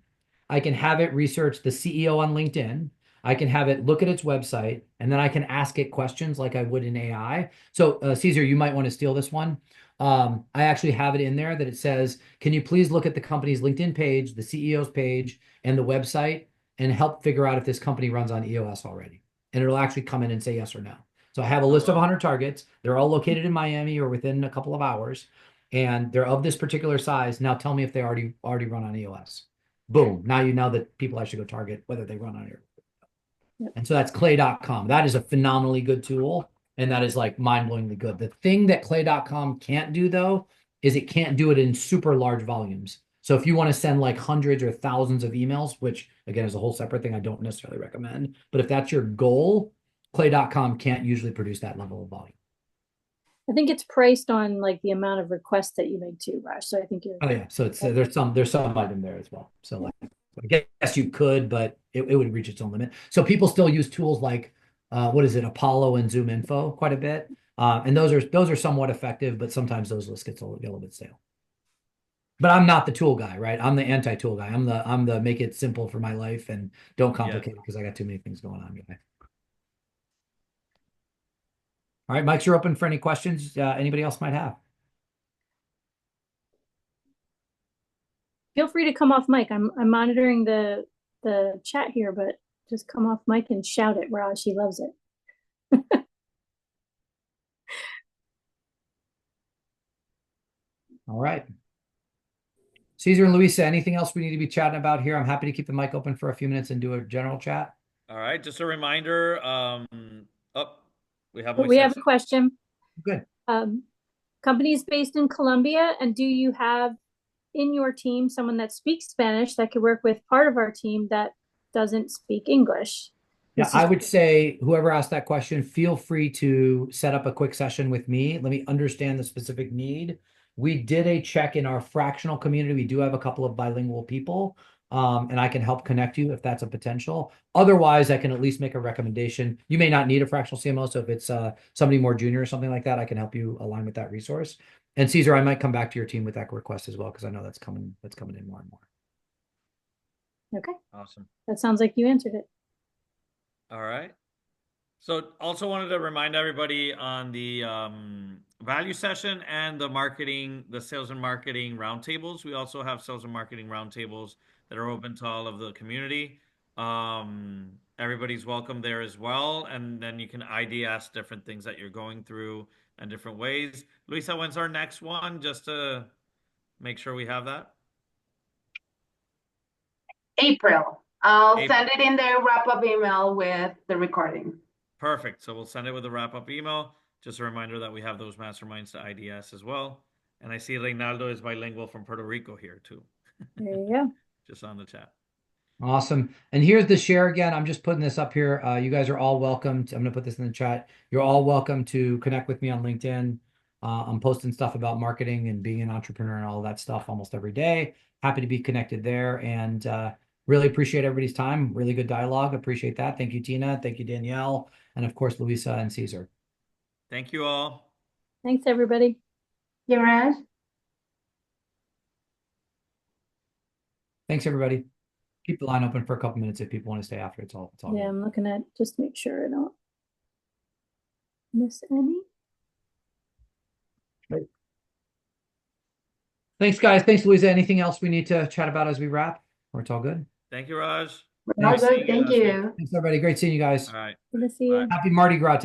[SPEAKER 2] I can have it research the CEO on LinkedIn. I can have it look at its website, and then I can ask it questions like I would in AI. So Caesar, you might want to steal this one. I actually have it in there that it says, can you please look at the company's LinkedIn page, the CEO's page, and the website, and help figure out if this company runs on EOS already? And it'll actually come in and say yes or no. So I have a list of 100 targets. They're all located in Miami or within a couple of hours, and they're of this particular size. Now tell me if they already run on EOS. Boom. Now you know that people I should go target whether they run on it. And so that's clay.com. That is a phenomenally good tool. And that is like mind-blowingly good. The thing that clay.com can't do, though, is it can't do it in super large volumes. So if you want to send like hundreds or thousands of emails, which again is a whole separate thing I don't necessarily recommend, but if that's your goal, clay.com can't usually produce that level of volume.
[SPEAKER 7] I think it's priced on like the amount of requests that you make too, Raj. So I think you're.
[SPEAKER 2] Oh yeah, so it's there's some item there as well. So like I guess you could, but it would reach its own limit. So people still use tools like what is it, Apollo and Zoom Info quite a bit. And those are somewhat effective, but sometimes those lists get a little bit stale. But I'm not the tool guy, right? I'm the anti-tool guy. I'm the make it simple for my life and don't complicate it because I got too many things going on guy. All right, mics are open for any questions anybody else might have.
[SPEAKER 7] Feel free to come off mic. I'm monitoring the chat here, but just come off mic and shout it, Raj. He loves it.
[SPEAKER 2] All right. Caesar and Luisa, anything else we need to be chatting about here? I'm happy to keep the mic open for a few minutes and do a general chat.
[SPEAKER 1] All right, just a reminder. We have
[SPEAKER 7] a question.
[SPEAKER 2] Good.
[SPEAKER 7] Companies based in Colombia, and do you have in your team someone that speaks Spanish that could work with part of our team that doesn't speak English?
[SPEAKER 2] Yeah, I would say whoever asked that question, feel free to set up a quick session with me. Let me understand the specific need. We did a check in our fractional community. We do have a couple of bilingual people, and I can help connect you if that's a potential. Otherwise, I can at least make a recommendation. You may not need a fractional CMO, so if it's somebody more junior or something like that, I can help you align with that resource. And Caesar, I might come back to your team with that request as well, because I know that's coming in more and more.
[SPEAKER 7] Okay.
[SPEAKER 1] Awesome.
[SPEAKER 7] That sounds like you answered it.
[SPEAKER 1] All right. So also wanted to remind everybody on the value session and the sales and marketing roundtables. We also have sales and marketing roundtables that are open to all of the community. Everybody's welcome there as well. And then you can ID ask different things that you're going through and different ways. Luisa, when's our next one? Just to make sure we have that.
[SPEAKER 10] April. I'll
[SPEAKER 1] April.
[SPEAKER 10] send it in the wrap-up email with the recording.
[SPEAKER 1] Perfect. So we'll send it with a wrap-up email. Just a reminder that we have those masterminds to IDS as well. And I see Reynaldo is bilingual from Puerto Rico here too.
[SPEAKER 7] There you go.
[SPEAKER 1] Just on the chat.
[SPEAKER 2] Awesome. And here's the share again. I'm just putting this up here. You guys are all welcome to, I'm going to put this in the chat. You're all welcome to connect with me on LinkedIn. I'm posting stuff about marketing and being an entrepreneur and all that stuff almost every day. Happy to be connected there, and really appreciate everybody's time. Really good dialogue. Appreciate that. Thank you, Tina. Thank you, Danielle. And of course, Luisa and Caesar.
[SPEAKER 1] Thank you all.
[SPEAKER 7] Thanks, everybody.
[SPEAKER 10] Yeah, Raj?
[SPEAKER 2] Thanks, everybody. Keep the line open for a couple minutes if people want to stay after. It's all
[SPEAKER 7] Yeah,
[SPEAKER 2] good.
[SPEAKER 7] I'm looking at just make sure I don't miss any.
[SPEAKER 2] Thanks, guys. Thanks, Luisa. Anything else we need to chat about as we wrap? Or it's all good?
[SPEAKER 1] Thank you, Raj.
[SPEAKER 10] All good. Thank you.
[SPEAKER 2] Thanks, everybody. Great seeing you guys.
[SPEAKER 1] All right.
[SPEAKER 7] Good to see you.
[SPEAKER 2] Happy Mardi Gras to